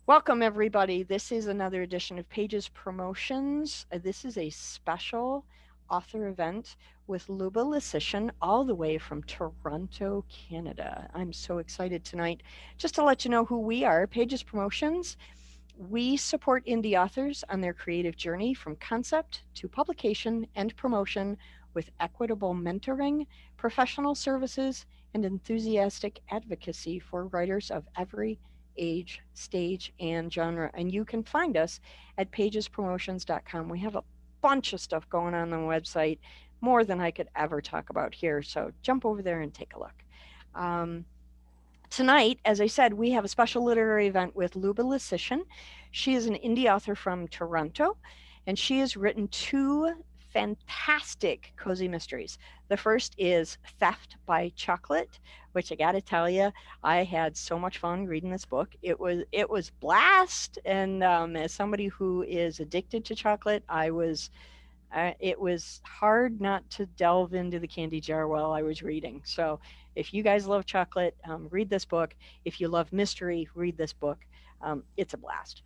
Welcome, everybody. This is another edition of Pages Promotions. This is a special author event with Luba Lesychyn, all the way from Toronto, Canada. I'm so excited tonight. Just to let you know who we are, Pages Promotions, we support indie authors on their creative journey from concept to publication and promotion with equitable mentoring, professional services, and enthusiastic advocacy for writers of every age, stage, and genre. And you can find us at pagespromotions.com. We have a bunch of stuff going on the website, more than I could ever talk about here. So jump over there and take a look. Tonight, as I said, we have a special literary event with Luba Lesychyn. She is an indie author from Toronto, and she has written two fantastic cozy mysteries. The first is Theft by Chocolate, which I got to tell you, I had so much fun reading this book. It was blast, and as somebody who is addicted to chocolate, it was hard not to delve into the candy jar while I was reading. So if you guys love chocolate, read this book. If you love mystery, read this book. It's a blast.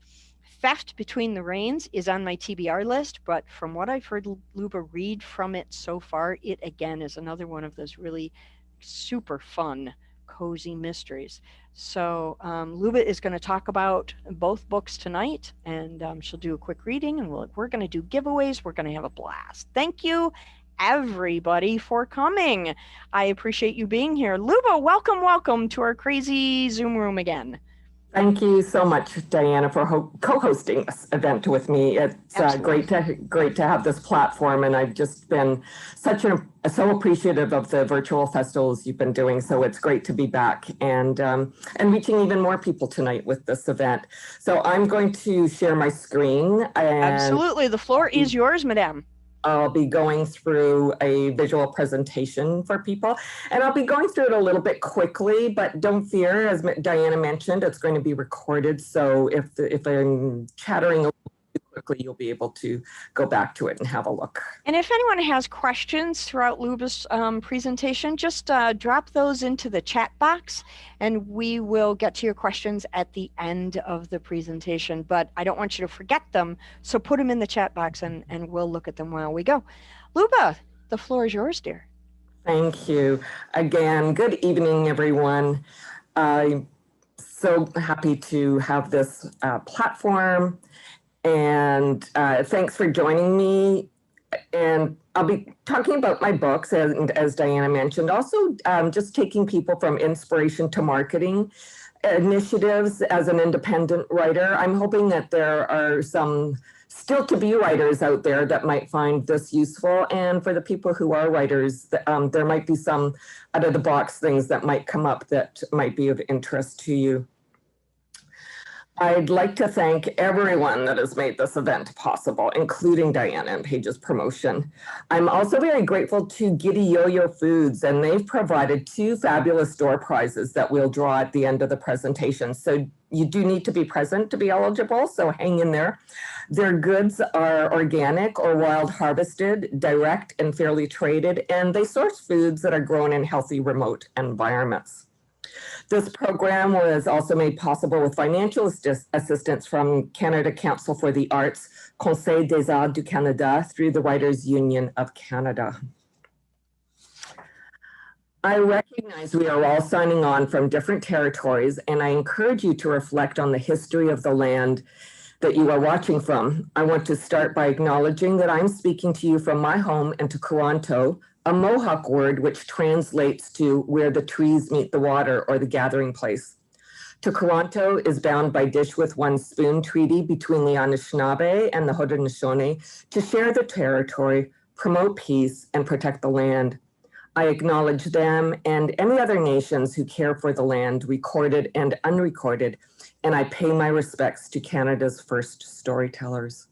Theft Between the Rains is on my TBR list, but from what I've heard Luba read from it so far, it again is another one of those really super fun, cozy mysteries. So Luba is going to talk about both books tonight, and she'll do a quick reading, and we're going to do giveaways. We're going to have a blast. Thank you, everybody, for coming. I appreciate you being here. Luba, welcome to our crazy Zoom room again. Thank you so much, Diana, for co-hosting this event with me. It's great to have this platform, and I've just been so appreciative of the virtual festivals you've been doing. So it's great to be back and reaching even more people tonight with this event. So I'm going to share my screen. Absolutely, the floor is yours, Madame. I'll be going through a visual presentation for people, and I'll be going through it a little bit quickly, but don't fear, as Diana mentioned, it's going to be recorded. So if I'm chattering a little too quickly, you'll be able to go back to it and have a look. And if anyone has questions throughout Luba's presentation, just drop those into the chat box, and we will get to your questions at the end of the presentation. But I don't want you to forget them, so put them in the chat box, and we'll look at them while we go. Luba, the floor is yours, dear. Thank you. Again, good evening, everyone. I'm so happy to have this platform. And thanks for joining me. And I'll be talking about my books, as Diana mentioned, also just taking people from inspiration to marketing initiatives as an independent writer. I'm hoping that there are some still to be writers out there that might find this useful. And for the people who are writers, there might be some out of the box things that might come up that might be of interest to you. I'd like to thank everyone that has made this event possible, including Diana and Pages Promotion. I'm also very grateful to Giddy Yo-Yo Foods, and they've provided two fabulous door prizes that we'll draw at the end of the presentation. So you do need to be present to be eligible, so hang in there. Their goods are organic or wild harvested, direct and fairly traded, and they source foods that are grown in healthy remote environments. This program was also made possible with financial assistance from Canada Council for the Arts, Conseil des Arts du Canada, through the Writers' Union of Canada. I recognize we are all signing on from different territories, and I encourage you to reflect on the history of the land that you are watching from. I want to start by acknowledging that I'm speaking to you from my home in Toronto, a Mohawk word which translates to where the trees meet the water or the gathering place. Toronto is bound by Dish with One Spoon treaty between the Anishinaabe and the Haudenosaunee to share the territory, promote peace, and protect the land. I acknowledge them and any other nations who care for the land, recorded and unrecorded, and I pay my respects to Canada's first storytellers.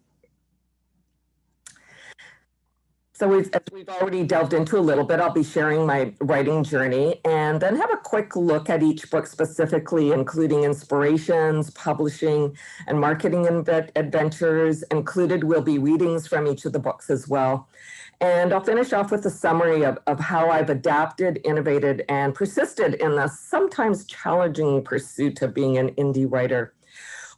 So as we've already delved into a little bit, I'll be sharing my writing journey and then have a quick look at each book specifically, including inspirations, publishing, and marketing adventures. Included will be readings from each of the books as well. And I'll finish off with a summary of how I've adapted, innovated, and persisted in the sometimes challenging pursuit of being an indie writer.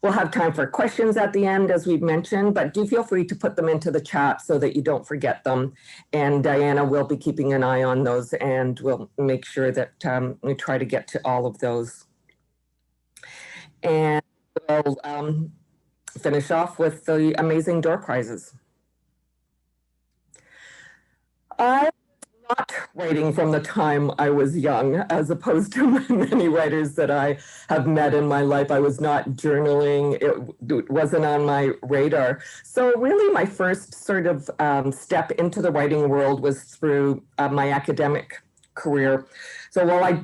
We'll have time for questions at the end, as we've mentioned, but do feel free to put them into the chat so that you don't forget them. And Diana will be keeping an eye on those, and we'll make sure that we try to get to all of those. And we'll finish off with the amazing door prizes. I not writing from the time I was young, as opposed to many writers that I have met in my life. I was not journaling. It wasn't on my radar. So really my first sort of step into the writing world was through my academic career. So while I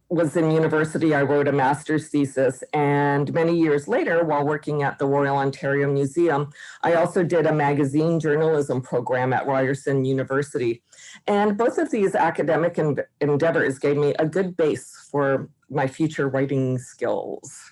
was in university, I wrote a master's thesis, and many years later, while working at the Royal Ontario Museum, I also did a magazine journalism program at Ryerson University. And both of these academic endeavors gave me a good base for my future writing skills.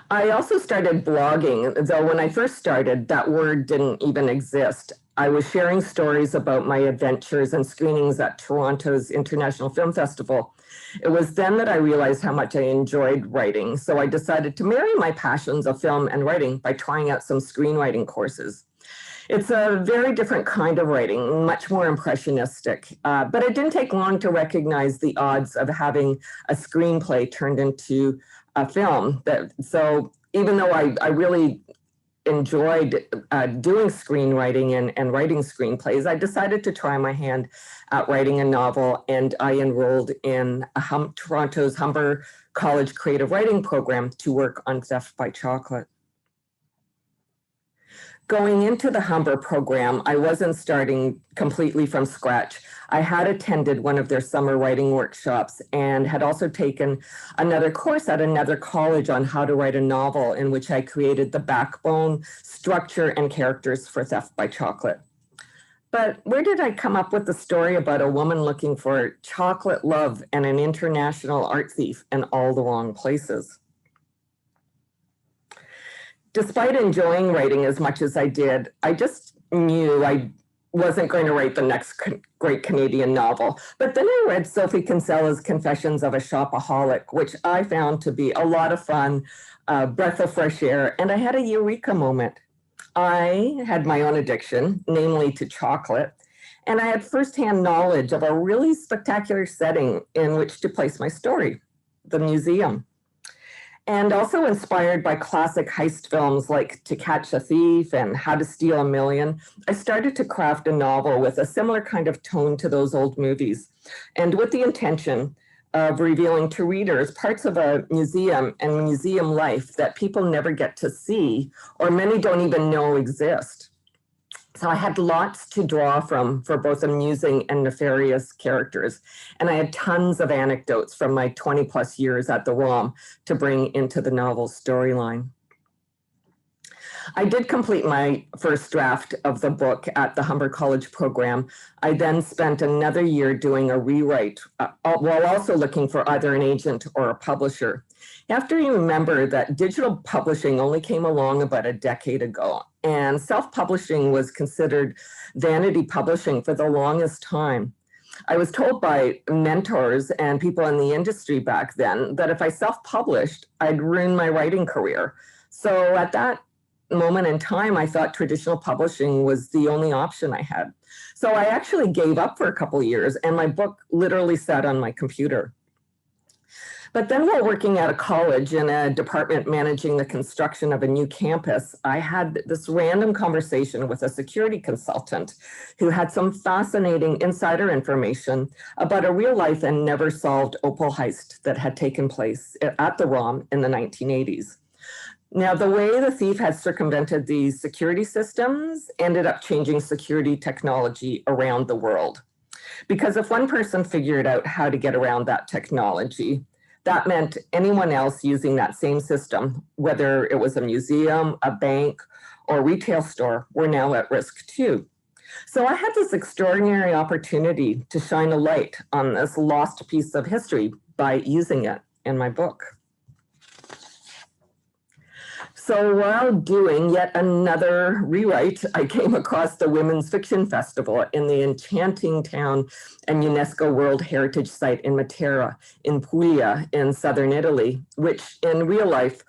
I also started blogging, though when I first started, that word didn't even exist. I was sharing stories about my adventures and screenings at Toronto's International Film Festival. It was then that I realized how much I enjoyed writing, so I decided to marry my passions of film and writing by trying out some screenwriting courses. It's a very different kind of writing, much more impressionistic, but it didn't take long to recognize the odds of having a screenplay turned into a film. So even though I really enjoyed doing screenwriting and writing screenplays, I decided to try my hand at writing a novel, and I enrolled in Toronto's Humber College Creative Writing Program to work on Theft by Chocolate. Going into the Humber program, I wasn't starting completely from scratch. I had attended one of their summer writing workshops and had also taken another course at another college on how to write a novel, in which I created the backbone, structure, and characters for Theft by Chocolate. But where did I come up with the story about a woman looking for chocolate love and an international art thief in all the wrong places? Despite enjoying writing as much as I did, I just knew I wasn't going to write the next great Canadian novel. But then I read Sophie Kinsella's Confessions of a Shopaholic, which I found to be a lot of fun, breath of fresh air, and I had a eureka moment. I had my own addiction, namely to chocolate, and I had firsthand knowledge of a really spectacular setting in which to place my story, the museum. And also inspired by classic heist films like To Catch a Thief and How to Steal a Million, I started to craft a novel with a similar kind of tone to those old movies, and with the intention of revealing to readers parts of a museum and museum life that people never get to see, or many don't even know exist. So I had lots to draw from for both amusing and nefarious characters. And I had tons of anecdotes from my 20 plus years at the ROM to bring into the novel's storyline. I did complete my first draft of the book at the Humber College program. I then spent another year doing a rewrite while also looking for either an agent or a publisher. You have to remember that digital publishing only came along about a decade ago, and self-publishing was considered vanity publishing for the longest time. I was told by mentors and people in the industry back then that if I self-published, I'd ruin my writing career. So at that moment in time, I thought traditional publishing was the only option I had. So I actually gave up for a couple of years, and my book literally sat on my computer. But then while working at a college in a department managing the construction of a new campus, I had this random conversation with a security consultant who had some fascinating insider information about a real life and never solved opal heist that had taken place at the ROM in the 1980s. Now, the way the thief had circumvented these security systems ended up changing security technology around the world. Because if one person figured out how to get around that technology, that meant anyone else using that same system, whether it was a museum, a bank, or retail store, were now at risk too. So I had this extraordinary opportunity to shine a light on this lost piece of history by using it in my book. So while doing yet another rewrite, I came across the Women's Fiction Festival in the enchanting town and UNESCO World Heritage Site in Matera, in Puglia, in southern Italy, which in real life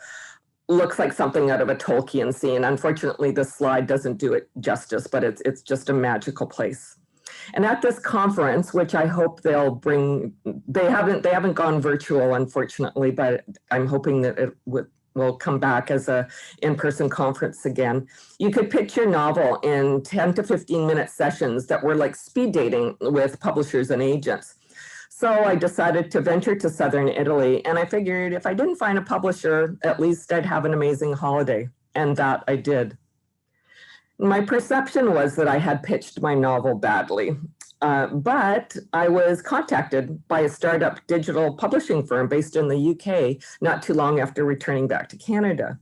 looks like something out of a Tolkien scene. Unfortunately, the slide doesn't do it justice, but it's just a magical place. And at this conference, which I hope they'll bring, they haven't gone virtual, unfortunately, but I'm hoping that it will come back as a in-person conference again. You could pitch your novel in 10 to 15-minute sessions that were like speed dating with publishers and agents. So I decided to venture to southern Italy, and I figured if I didn't find a publisher, at least I'd have an amazing holiday, and that I did. My perception was that I had pitched my novel badly, but I was contacted by a startup digital publishing firm based in the UK not too long after returning back to Canada.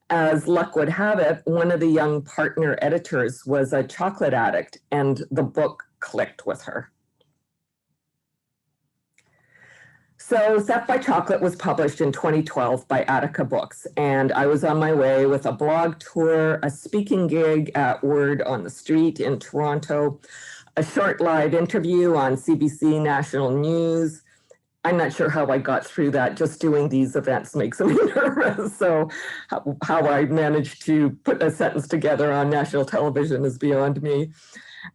As luck would have it, one of the young partner editors was a chocolate addict, and the book clicked with her. So Theft by Chocolate was published in 2012 by Attica Books, and I was on my way with a blog tour, a speaking gig at Word on the Street in Toronto, a short live interview on CBC National News. I'm not sure how I got through that. Just doing these events makes me nervous. So how I managed to put a sentence together on national television is beyond me.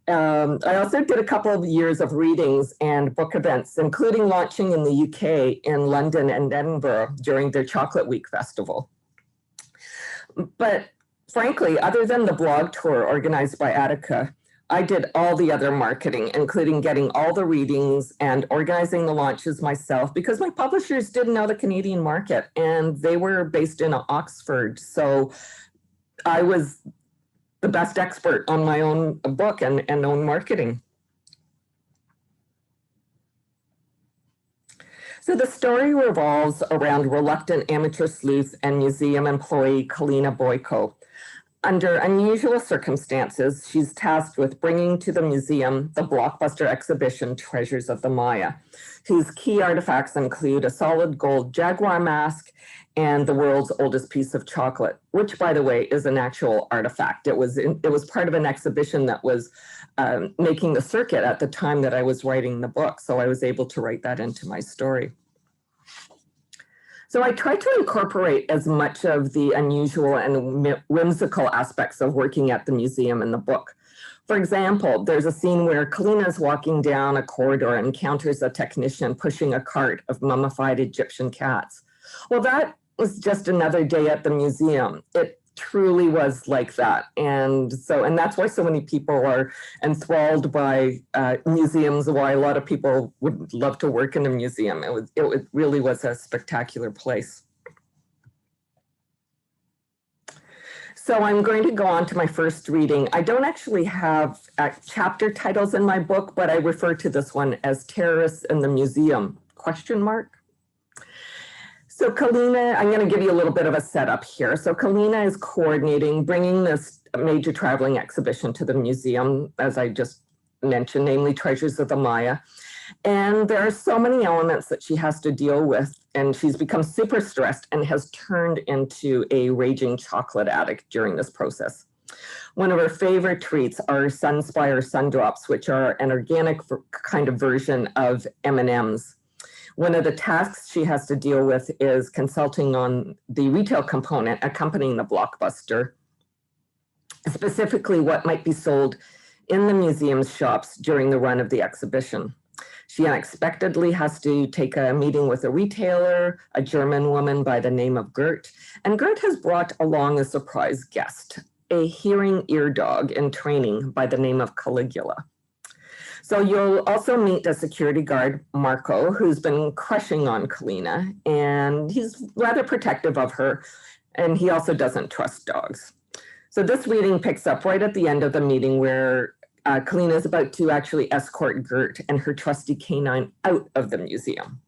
I also did a couple of years of readings and book events, including launching in the UK, in London and Edinburgh during their Chocolate Week festival. But frankly, other than the blog tour organized by Attica, I did all the other marketing, including getting all the readings and organizing the launches myself, because my publishers didn't know the Canadian market and they were based in Oxford. So I was the best expert on my own book and own marketing. So the story revolves around reluctant amateur sleuth and museum employee Kalina Boyko. Under unusual circumstances, she's tasked with bringing to the museum the blockbuster exhibition Treasures of the Maya, whose key artifacts include a solid gold jaguar mask and the world's oldest piece of chocolate, which, by the way, is an actual artifact. It was part of an exhibition that was making the circuit at the time that I was writing the book, so I was able to write that into my story. So I tried to incorporate as much of the unusual and whimsical aspects of working at the museum in the book. For example, there's a scene where Kalina is walking down a corridor and encounters a technician pushing a cart of mummified Egyptian cats. Well, that was just another day at the museum. It truly was like that. And that's why so many people are enthralled by museums, why a lot of people would love to work in a museum. It really was a spectacular place. So I'm going to go on to my first reading. I don't actually have chapter titles in my book, but I refer to this one as Terrorists in the Museum, ? So Kalina, I'm going to give you a little bit of a setup here. So Kalina is coordinating bringing this major traveling exhibition to the museum, as I just mentioned, namely Treasures of the Maya. And there are so many elements that she has to deal with, and she's become super stressed and has turned into a raging chocolate addict during this process. One of her favorite treats are Sunspire Sundrops, which are an organic kind of version of M&Ms. One of the tasks she has to deal with is consulting on the retail component accompanying the blockbuster, specifically what might be sold in the museum's shops during the run of the exhibition. She unexpectedly has to take a meeting with a retailer, a German woman by the name of Gert, and Gert has brought along a surprise guest, a hearing ear dog in training by the name of Caligula. So you'll also meet a security guard, Marco, who's been crushing on Kalina, and he's rather protective of her, and he also doesn't trust dogs. So this reading picks up right at the end of the meeting where Kalina is about to actually escort Gert and her trusty canine out of the museum.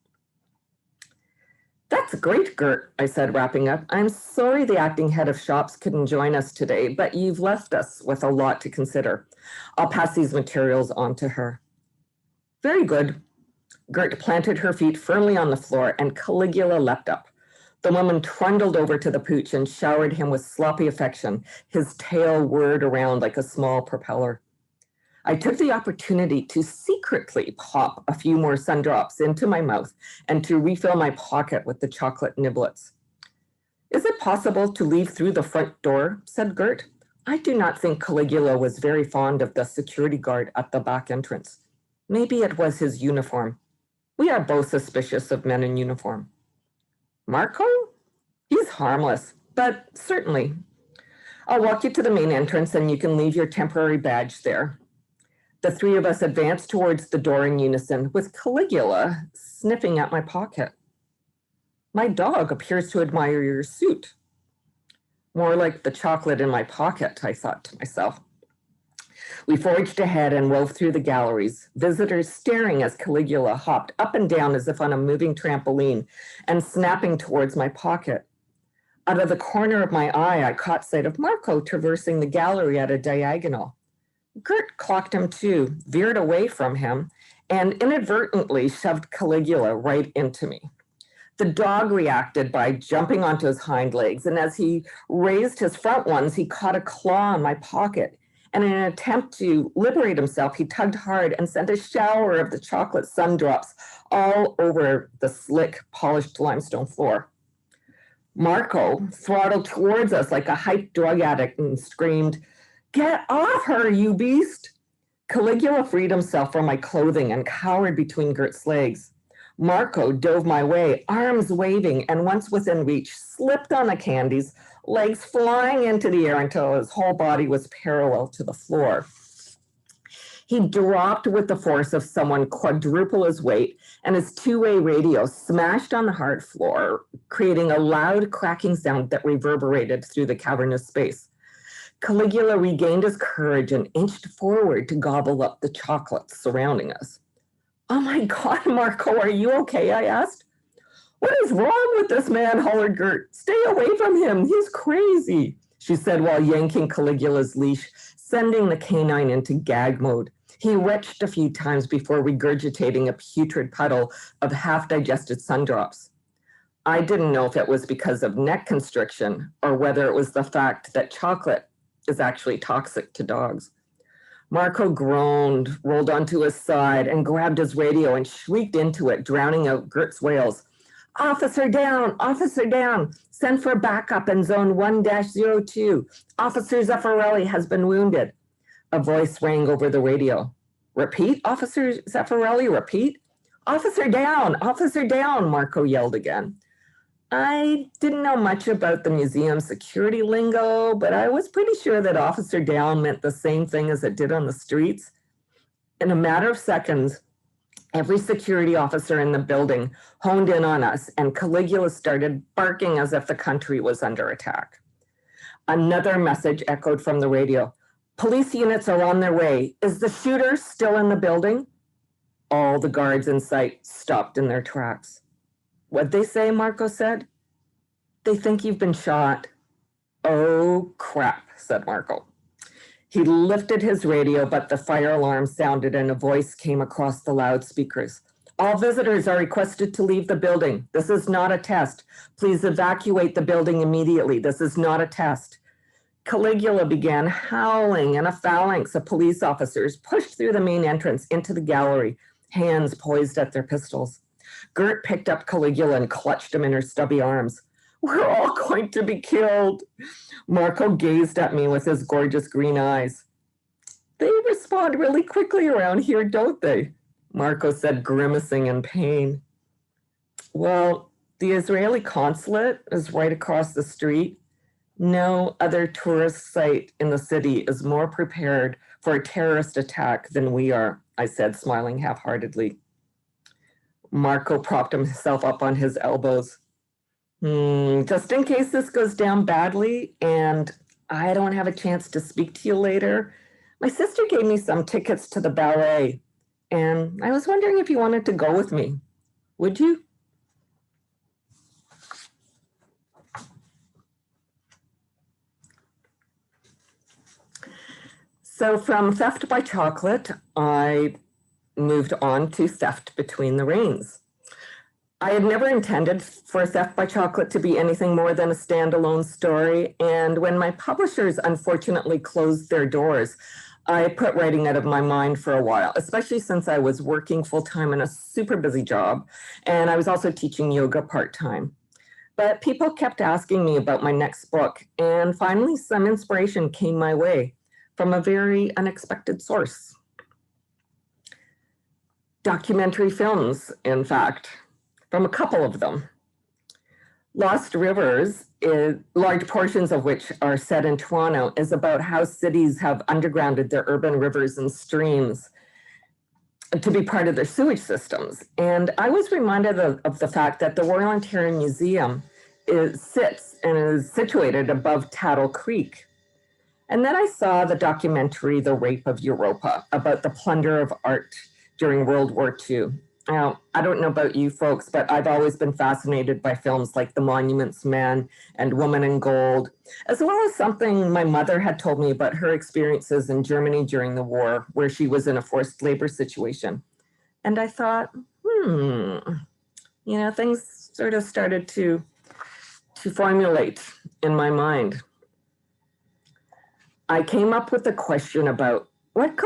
That's great, Gert, I said, wrapping up. I'm sorry the acting head of shops couldn't join us today, but you've left us with a lot to consider. I'll pass these materials on to her. Very good. Gert planted her feet firmly on the floor and Caligula leapt up. The woman trundled over to the pooch and showered him with sloppy affection, his tail whirred around like a small propeller. I took the opportunity to secretly pop a few more sundrops into my mouth and to refill my pocket with the chocolate niblets. Is it possible to leave through the front door? Said Gert. I do not think Caligula was very fond of the security guard at the back entrance. Maybe it was his uniform. We are both suspicious of men in uniform. Marco? He's harmless, but certainly. I'll walk you to the main entrance and you can leave your temporary badge there. The three of us advanced towards the door in unison, with Caligula sniffing at my pocket. My dog appears to admire your suit. More like the chocolate in my pocket, I thought to myself. We forged ahead and wove through the galleries, visitors staring as Caligula hopped up and down as if on a moving trampoline and snapping towards my pocket. Out of the corner of my eye, I caught sight of Marco traversing the gallery at a diagonal. Gert clocked him too, veered away from him, and inadvertently shoved Caligula right into me. The dog reacted by jumping onto his hind legs, and as he raised his front ones, he caught a claw in my pocket. And in an attempt to liberate himself, he tugged hard and sent a shower of the chocolate sundrops all over the slick, polished limestone floor. Marco throttled towards us like a hyped drug addict and screamed, "Get off her, you beast!" Caligula freed himself from my clothing and cowered between Gert's legs. Marco dove my way, arms waving, and once within reach, slipped on the candies, legs flying into the air until his whole body was parallel to the floor. He dropped with the force of someone quadruple his weight, and his two-way radio smashed on the hard floor, creating a loud cracking sound that reverberated through the cavernous space. Caligula regained his courage and inched forward to gobble up the chocolates surrounding us. "Oh my God, Marco, are you okay?" I asked. "What is wrong with this man?" hollered Gert. "Stay away from him. He's crazy," she said while yanking Caligula's leash, sending the canine into gag mode. He retched a few times before regurgitating a putrid puddle of half-digested sundrops. I didn't know if it was because of neck constriction or whether it was the fact that chocolate is actually toxic to dogs. Marco groaned, rolled onto his side, and grabbed his radio and shrieked into it, drowning out Gert's wails. "Officer down! Officer down! Send for backup in zone 1-02. Officer Zeffirelli has been wounded." A voice rang over the radio. "Repeat, Officer Zeffirelli, repeat." "Officer down! Officer down!" Marco yelled again. I didn't know much about the museum security lingo, but I was pretty sure that officer down meant the same thing as it did on the streets. In a matter of seconds, every security officer in the building honed in on us, and Caligula started barking as if the country was under attack. Another message echoed from the radio. "Police units are on their way. Is the shooter still in the building?" All the guards in sight stopped in their tracks. "What'd they say?" Marco said. "They think you've been shot." "Oh, crap," said Marco. He lifted his radio, but the fire alarm sounded and a voice came across the loudspeakers. "All visitors are requested to leave the building. This is not a test. Please evacuate the building immediately. This is not a test." Caligula began howling, and a phalanx of police officers pushed through the main entrance into the gallery, hands poised at their pistols. Gert picked up Caligula and clutched him in her stubby arms. "We're all going to be killed." Marco gazed at me with his gorgeous green eyes. "They respond really quickly around here, don't they?" Marco said, grimacing in pain. "Well, the Israeli consulate is right across the street. No other tourist site in the city is more prepared for a terrorist attack than we are," I said, smiling half-heartedly. Marco propped himself up on his elbows. Just in case this goes down badly and I don't have a chance to speak to you later, my sister gave me some tickets to the ballet, and I was wondering if you wanted to go with me. Would you?" So from theft by chocolate, I moved on to theft between the reins. I had never intended for Theft by Chocolate to be anything more than a standalone story. And when my publishers unfortunately closed their doors, I put writing out of my mind for a while, especially since I was working full-time in a super busy job. And I was also teaching yoga part-time. But people kept asking me about my next book. And finally, some inspiration came my way from a very unexpected source. Documentary films, in fact, from a couple of them. Lost Rivers, large portions of which are set in Toronto, is about how cities have undergrounded their urban rivers and streams to be part of their sewage systems. And I was reminded of the fact that the Royal Ontario Museum sits and is situated above Tattle Creek. And then I saw the documentary, The Rape of Europa, about the plunder of art during World War II. Now, I don't know about you folks, but I've always been fascinated by films like The Monuments Men and Woman in Gold, as well as something my mother had told me about her experiences in Germany during the war, where she was in a forced labor situation. And I thought, things sort of started to formulate in my mind. I came up with a question about what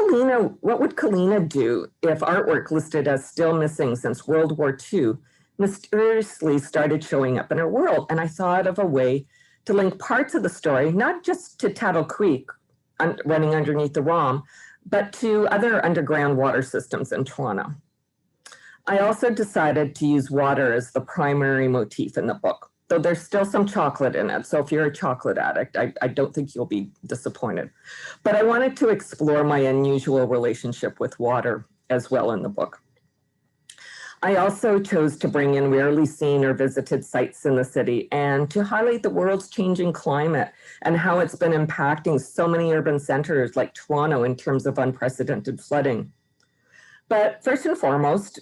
would Kalina do if artwork listed as still missing since World War II mysteriously started showing up in her world? And I thought of a way to link parts of the story, not just to Tattle Creek running underneath the ROM, but to other underground water systems in Toronto. I also decided to use water as the primary motif in the book, though there's still some chocolate in it. So if you're a chocolate addict, I don't think you'll be disappointed. But I wanted to explore my unusual relationship with water as well in the book. I also chose to bring in rarely seen or visited sites in the city and to highlight the world's changing climate and how it's been impacting so many urban centers like Toronto in terms of unprecedented flooding. But first and foremost,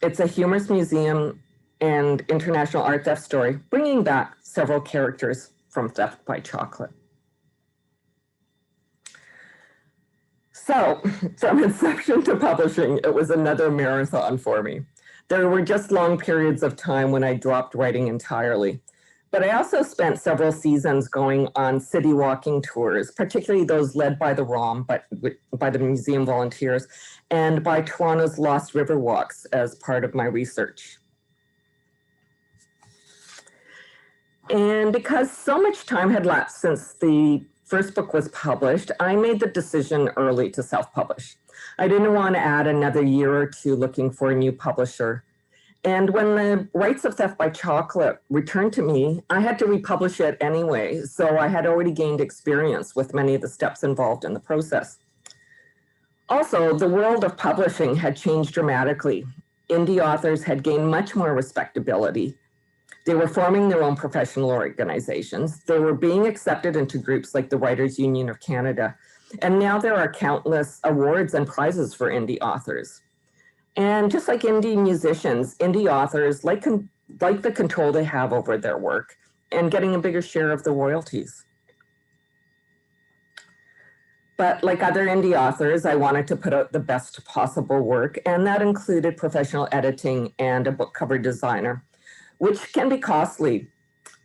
it's a humorous museum and international art theft story, bringing back several characters from Theft by Chocolate. So, from inception to publishing, it was another marathon for me. There were just long periods of time when I dropped writing entirely. But I also spent several seasons going on city walking tours, particularly those led by the ROM, but by the museum volunteers, and by Toronto's Lost River walks as part of my research. And because so much time had lapsed since the first book was published, I made the decision early to self-publish. I didn't want to add another year or two looking for a new publisher. And when the rights of Theft by Chocolate returned to me, I had to republish it anyway. So I had already gained experience with many of the steps involved in the process. Also, the world of publishing had changed dramatically. Indie authors had gained much more respectability. They were forming their own professional organizations. They were being accepted into groups like the Writers' Union of Canada. And now there are countless awards and prizes for indie authors. And just like indie musicians, indie authors like the control they have over their work and getting a bigger share of the royalties. But like other indie authors, I wanted to put out the best possible work, and that included professional editing and a book cover designer, which can be costly.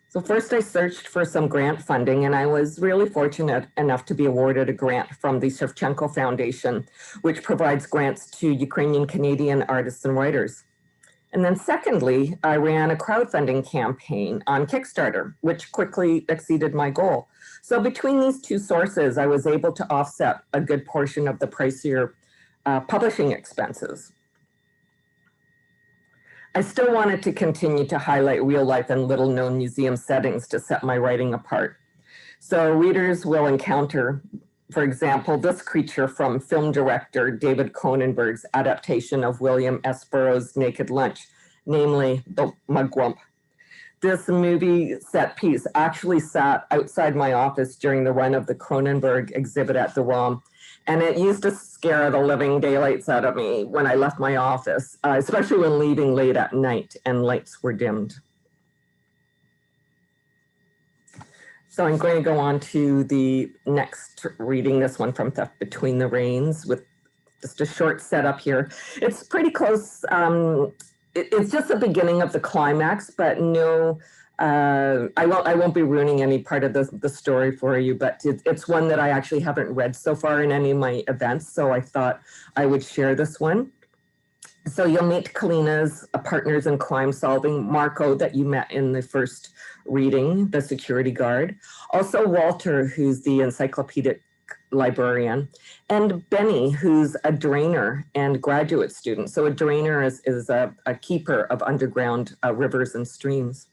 So first I searched for some grant funding, and I was really fortunate enough to be awarded a grant from the Shevchenko Foundation, which provides grants to Ukrainian Canadian artists and writers. And then secondly, I ran a crowdfunding campaign on Kickstarter, which quickly exceeded my goal. So between these two sources, I was able to offset a good portion of the pricier publishing expenses. I still wanted to continue to highlight real life and little known museum settings to set my writing apart. So readers will encounter, for example, this creature from film director David Cronenberg's adaptation of William S. Burroughs' Naked Lunch, namely the mugwump. This movie set piece actually sat outside my office during the run of the Cronenberg exhibit at the ROM, and it used to scare the living daylights out of me when I left my office, especially when leaving late at night and lights were dimmed. So I'm going to go on to the next reading, this one from Theft Between the Rains, with just a short setup here. It's pretty close it's just the beginning of the climax, but no, I won't be ruining any part of the story for you, but it's one that I actually haven't read so far in any of my events, so I thought I would share this one. So you'll meet Kalina's partners in crime solving, Marco, that you met in the first reading, the security guard. Also Walter, who's the encyclopedic librarian, and Benny, who's a drainer and graduate student. So a drainer is a keeper of underground rivers and streams.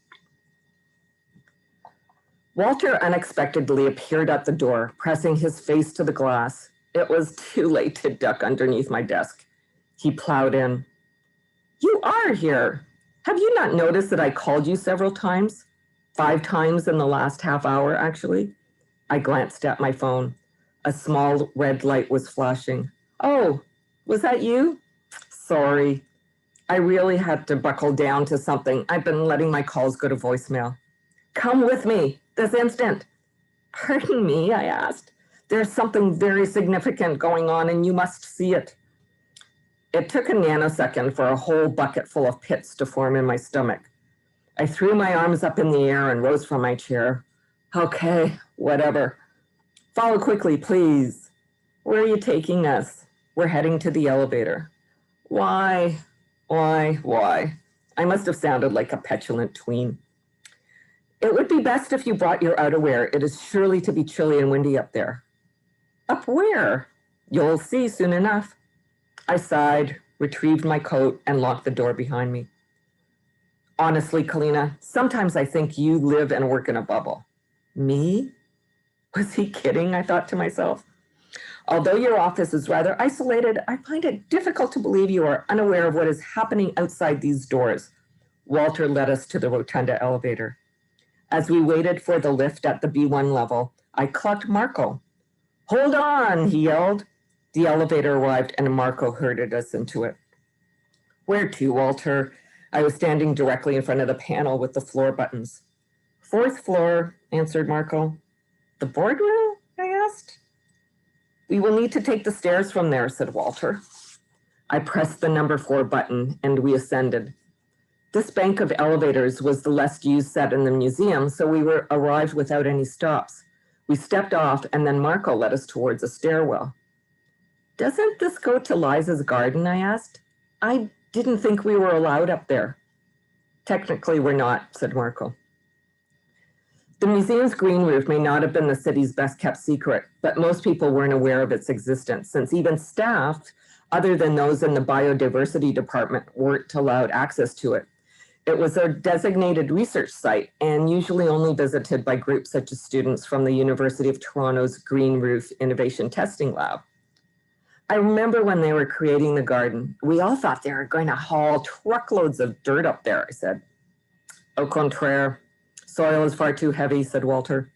Walter unexpectedly appeared at the door, pressing his face to the glass. It was too late to duck underneath my desk. He plowed in. You are here. Have you not noticed that I called you several times? 5 times in the last half hour, actually. I glanced at my phone. A small red light was flashing. Oh, was that you? Sorry. I really had to buckle down to something. I've been letting my calls go to voicemail. Come with me, this instant. Pardon me, I asked. There's something very significant going on and you must see it. It took a nanosecond for a whole bucket full of pits to form in my stomach. I threw my arms up in the air and rose from my chair. Okay, whatever. Follow quickly, please. Where are you taking us? We're heading to the elevator. Why? I must have sounded like a petulant tween. It would be best if you brought your outerwear. It is surely to be chilly and windy up there. Up where? You'll see soon enough. I sighed, retrieved my coat, and locked the door behind me. Honestly, Kalina, sometimes I think you live and work in a bubble. Me? Was he kidding? I thought to myself. Although your office is rather isolated, I find it difficult to believe you are unaware of what is happening outside these doors. Walter led us to the rotunda elevator. As we waited for the lift at the B1 level, I clucked Marco. Hold on, he yelled. The elevator arrived and Marco herded us into it. Where to, Walter? I was standing directly in front of the panel with the floor buttons. 4th floor, answered Marco. The boardroom? I asked. We will need to take the stairs from there, said Walter. I pressed the number 4 button and we ascended. This bank of elevators was the less used set in the museum, so we arrived without any stops. We stepped off and then Marco led us towards a stairwell. Doesn't this go to Liza's garden? I asked. I didn't think we were allowed up there. Technically, we're not, said Marco. The museum's green roof may not have been the city's best kept secret, but most people weren't aware of its existence, since even staff, other than those in the biodiversity department, weren't allowed access to it. It was a designated research site and usually only visited by groups such as students from the University of Toronto's Green Roof Innovation Testing Lab. I remember when they were creating the garden, we all thought they were going to haul truckloads of dirt up there, I said. Au contraire, soil is far too heavy, said Walter.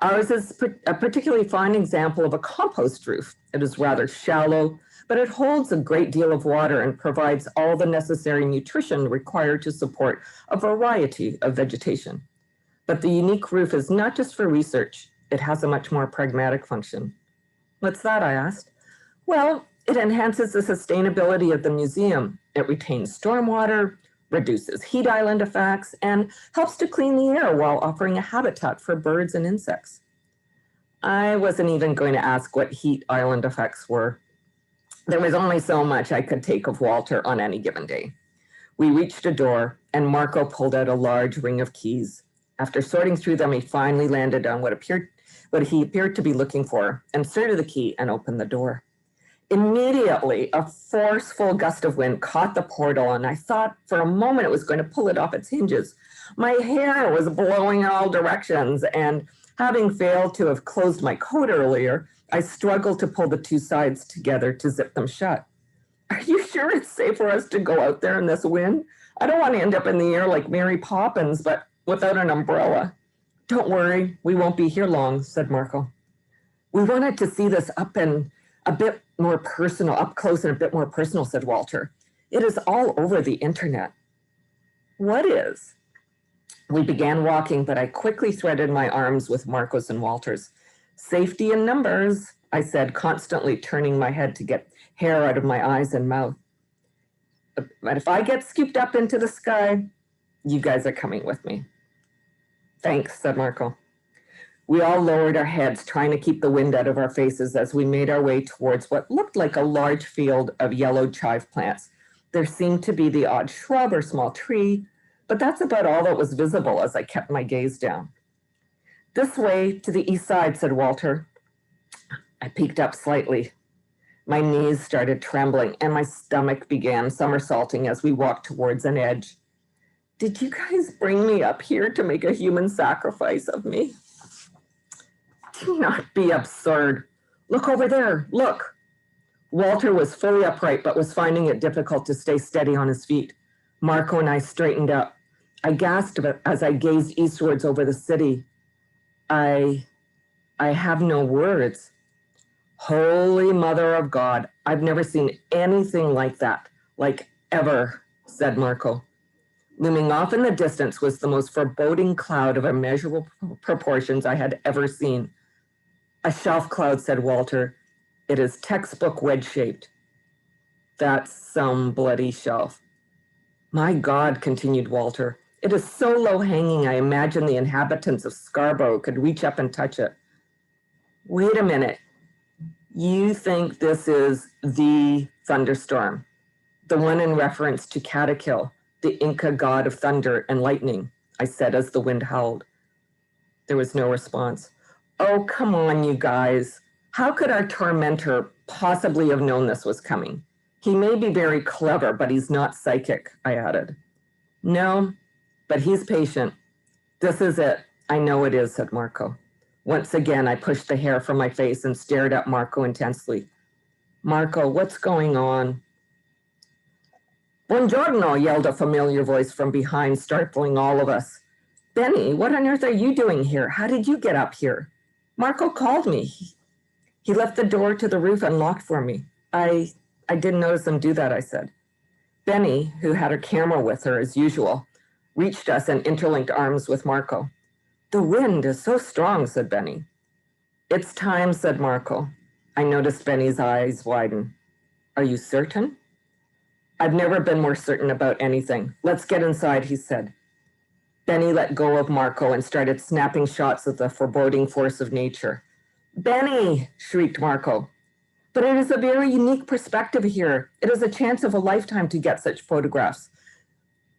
Ours is a particularly fine example of a compost roof. It is rather shallow, but it holds a great deal of water and provides all the necessary nutrition required to support a variety of vegetation. But the unique roof is not just for research. It has a much more pragmatic function. What's that? I asked. Well, it enhances the sustainability of the museum. It retains stormwater, reduces heat island effects, and helps to clean the air while offering a habitat for birds and insects. I wasn't even going to ask what heat island effects were. There was only so much I could take of Walter on any given day. We reached a door, and Marco pulled out a large ring of keys. After sorting through them, he finally landed on what he appeared to be looking for, inserted the key, and opened the door. Immediately, a forceful gust of wind caught the portal, and I thought for a moment it was going to pull it off its hinges. My hair was blowing in all directions, and having failed to have closed my coat earlier, I struggled to pull the 2 sides together to zip them shut. Are you sure it's safe for us to go out there in this wind? I don't want to end up in the air like Mary Poppins, but without an umbrella. Don't worry, we won't be here long, said Marco. We wanted to see this up close and a bit more personal, said Walter. It is all over the internet. What is? We began walking, but I quickly threaded my arms with Marco's and Walter's. Safety in numbers, I said, constantly turning my head to get hair out of my eyes and mouth. But if I get scooped up into the sky, you guys are coming with me. Thanks, said Marco. We all lowered our heads, trying to keep the wind out of our faces as we made our way towards what looked like a large field of yellow chive plants. There seemed to be the odd shrub or small tree, but that's about all that was visible as I kept my gaze down. This way to the east side, said Walter. I peeked up slightly. My knees started trembling and my stomach began somersaulting as we walked towards an edge. Did you guys bring me up here to make a human sacrifice of me? Do not be absurd. Look over there, look. Walter was fully upright, but was finding it difficult to stay steady on his feet. Marco and I straightened up. I gasped as I gazed eastwards over the city. I have no words. Holy Mother of God, I've never seen anything like that, like ever, said Marco. Looming off in the distance was the most foreboding cloud of immeasurable proportions I had ever seen. A shelf cloud, said Walter. It is textbook wedge-shaped. That's some bloody shelf. My God, continued Walter. It is so low-hanging, I imagine the inhabitants of Scarborough could reach up and touch it. Wait a minute. You think this is the thunderstorm, the one in reference to Catakill, the Inca god of thunder and lightning, I said as the wind howled. There was no response. Oh, come on, you guys. How could our tormentor possibly have known this was coming? He may be very clever, but he's not psychic, I added. No, but he's patient. This is it. I know it is, said Marco. Once again, I pushed the hair from my face and stared at Marco intensely. Marco, what's going on? Buongiorno, yelled a familiar voice from behind, startling all of us. Benny, what on earth are you doing here? How did you get up here? Marco called me. He left the door to the roof unlocked for me. I didn't notice him do that, I said. Benny, who had a camera with her as usual, reached us and interlinked arms with Marco. The wind is so strong, said Benny. It's time, said Marco. I noticed Benny's eyes widen. Are you certain? I've never been more certain about anything. Let's get inside, he said. Benny let go of Marco and started snapping shots at the foreboding force of nature. Benny, shrieked Marco. But it is a very unique perspective here. It is a chance of a lifetime to get such photographs.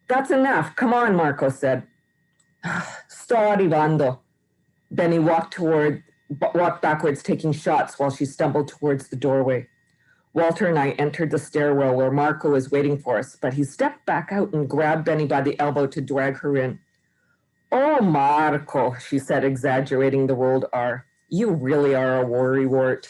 That's enough. Come on, Marco said. Sto arrivando. Benny walked backwards, taking shots while she stumbled towards the doorway. Walter and I entered the stairwell where Marco was waiting for us, but he stepped back out and grabbed Benny by the elbow to drag her in. Oh, Marco, she said, exaggerating the rolled R. You really are a worrywart.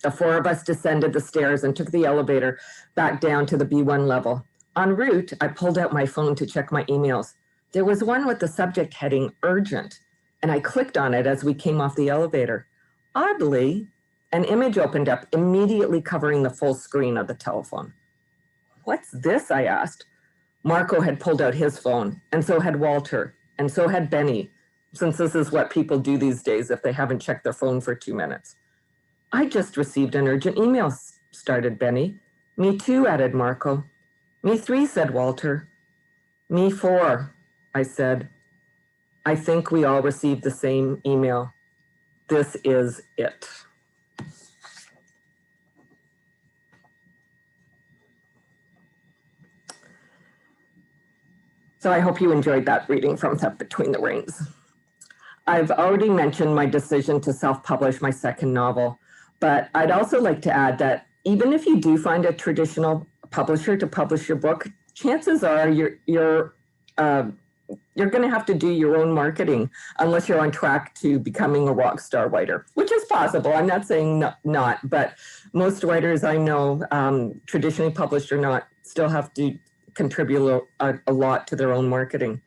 The four of us descended the stairs and took the elevator back down to the B1 level. En route, I pulled out my phone to check my emails. There was one with the subject heading urgent, and I clicked on it as we came off the elevator. Oddly, an image opened up, immediately covering the full screen of the telephone. What's this? I asked. Marco had pulled out his phone, and so had Walter, and so had Benny, since this is what people do these days if they haven't checked their phone for 2 minutes. I just received an urgent email, started Benny. Me too, added Marco. Me 3, said Walter. Me 4, I said. I think we all received the same email. This is it. So I hope you enjoyed that reading from Between the Rings. I've already mentioned my decision to self-publish my second novel, but I'd also like to add that even if you do find a traditional publisher to publish your book, chances are you're going to have to do your own marketing unless you're on track to becoming a rock star writer, which is possible. I'm not saying not, but most writers I know, traditionally published or not, still have to contribute a lot to their own marketing.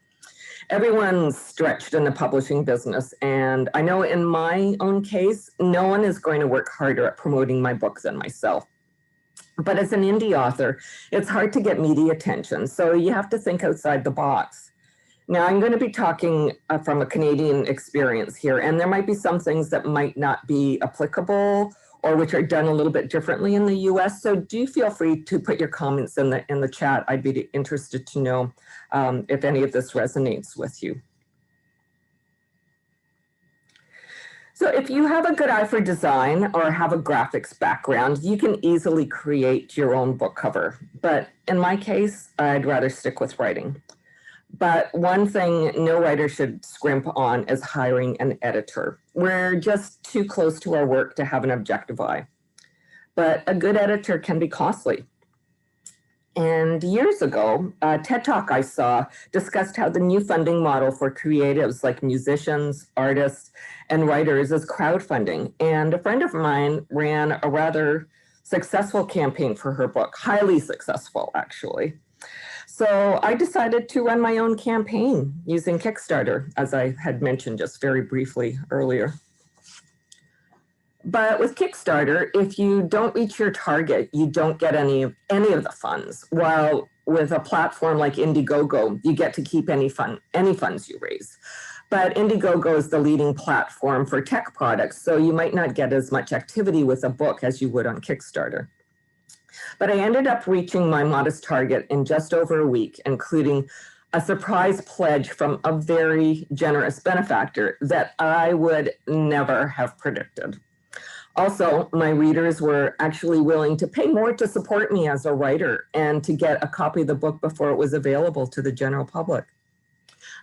Everyone's stretched in the publishing business, and I know in my own case, no one is going to work harder at promoting my book than myself. But as an indie author, it's hard to get media attention, so you have to think outside the box. Now, I'm going to be talking from a Canadian experience here, and there might be some things that might not be applicable or which are done a little bit differently in the US. So do feel free to put your comments in the chat. I'd be interested to know if any of this resonates with you. So if you have a good eye for design or have a graphics background, you can easily create your own book cover. But in my case, I'd rather stick with writing. But one thing no writer should scrimp on is hiring an editor. We're just too close to our work to have an objective eye. But a good editor can be costly. And years ago, a TED Talk I saw discussed how the new funding model for creatives like musicians, artists, and writers is crowdfunding. And a friend of mine ran a rather successful campaign for her book, highly successful, actually. So I decided to run my own campaign using Kickstarter, as I had mentioned just very briefly earlier. But with Kickstarter, if you don't reach your target, you don't get any of the funds. While with a platform like Indiegogo, you get to keep any funds you raise. But Indiegogo is the leading platform for tech products, so you might not get as much activity with a book as you would on Kickstarter. But I ended up reaching my modest target in just over a week, including a surprise pledge from a very generous benefactor that I would never have predicted. Also, my readers were actually willing to pay more to support me as a writer and to get a copy of the book before it was available to the general public.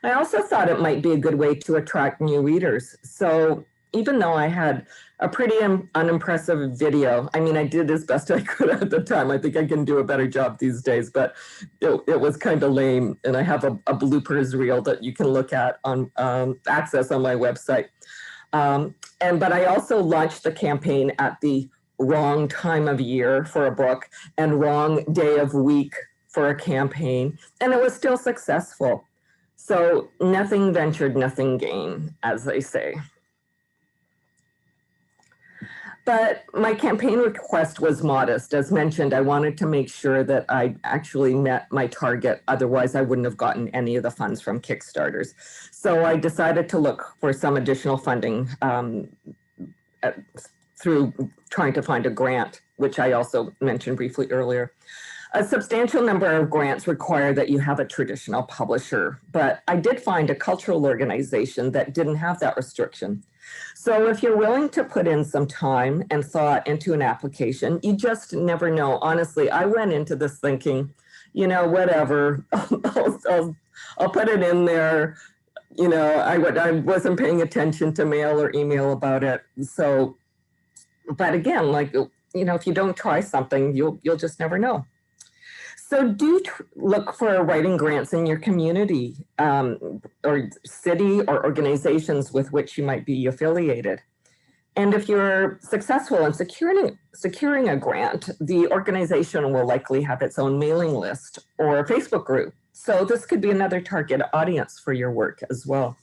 I also thought it might be a good way to attract new readers. So even though I had a pretty unimpressive video, I mean, I did as best I could at the time. I think I can do a better job these days, but it was kind of lame. And I have a bloopers reel that you can look at on access on my website. But I also launched the campaign at the wrong time of year for a book and wrong day of week for a campaign, and it was still successful. So nothing ventured, nothing gained, as they say. But my campaign request was modest. As mentioned, I wanted to make sure that I actually met my target. Otherwise, I wouldn't have gotten any of the funds from Kickstarters. So I decided to look for some additional funding through trying to find a grant, which I also mentioned briefly earlier. A substantial number of grants require that you have a traditional publisher, but I did find a cultural organization that didn't have that restriction. So if you're willing to put in some time and thought into an application, you just never know. Honestly, I went into this thinking, you know, whatever, I'll put it in there. You know, I wasn't paying attention to mail or email about it. So, but again, like, you know, if you don't try something, you'll just never know. So do look for writing grants in your community or city or organizations with which you might be affiliated. And if you're successful in securing a grant, the organization will likely have its own mailing list or Facebook group. So this could be another target audience for your work as well.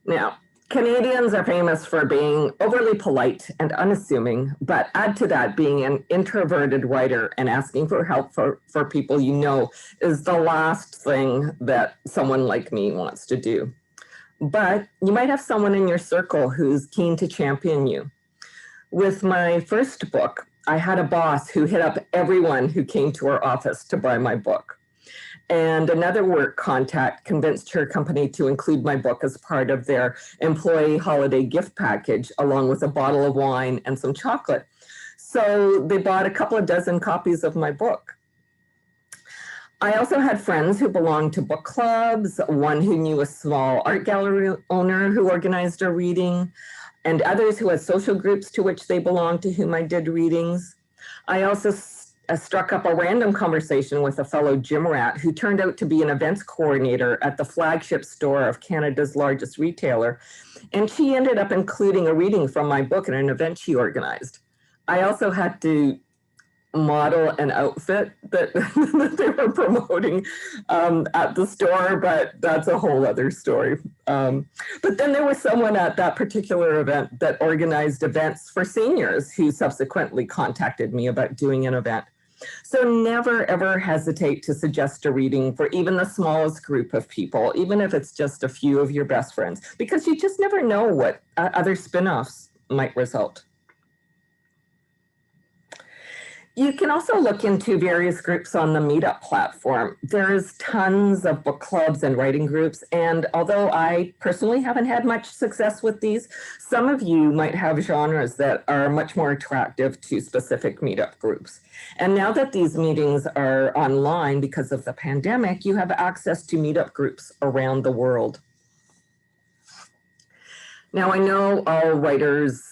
Now, Canadians are famous for being overly polite and unassuming, but add to that being an introverted writer and asking for help for people you know is the last thing that someone like me wants to do. But you might have someone in your circle who's keen to champion you. With my first book, I had a boss who hit up everyone who came to our office to buy my book. And another work contact convinced her company to include my book as part of their employee holiday gift package, along with a bottle of wine and some chocolate. So they bought a couple of dozen copies of my book. I also had friends who belonged to book clubs, one who knew a small art gallery owner who organized a reading, and others who had social groups to which they belonged to whom I did readings. I also struck up a random conversation with a fellow gym rat who turned out to be an events coordinator at the flagship store of Canada's largest retailer. And she ended up including a reading from my book in an event she organized. I also had to model an outfit that, that they were promoting at the store, but that's a whole other story. But then there was someone at that particular event that organized events for seniors who subsequently contacted me about doing an event. So never, ever hesitate to suggest a reading for even the smallest group of people, even if it's just a few of your best friends, because you just never know what other spin-offs might result. You can also look into various groups on the Meetup platform. There's tons of book clubs and writing groups, and although I personally haven't had much success with these, some of you might have genres that are much more attractive to specific Meetup groups. And now that these meetings are online because of the pandemic, you have access to Meetup groups around the world. Now, I know all writers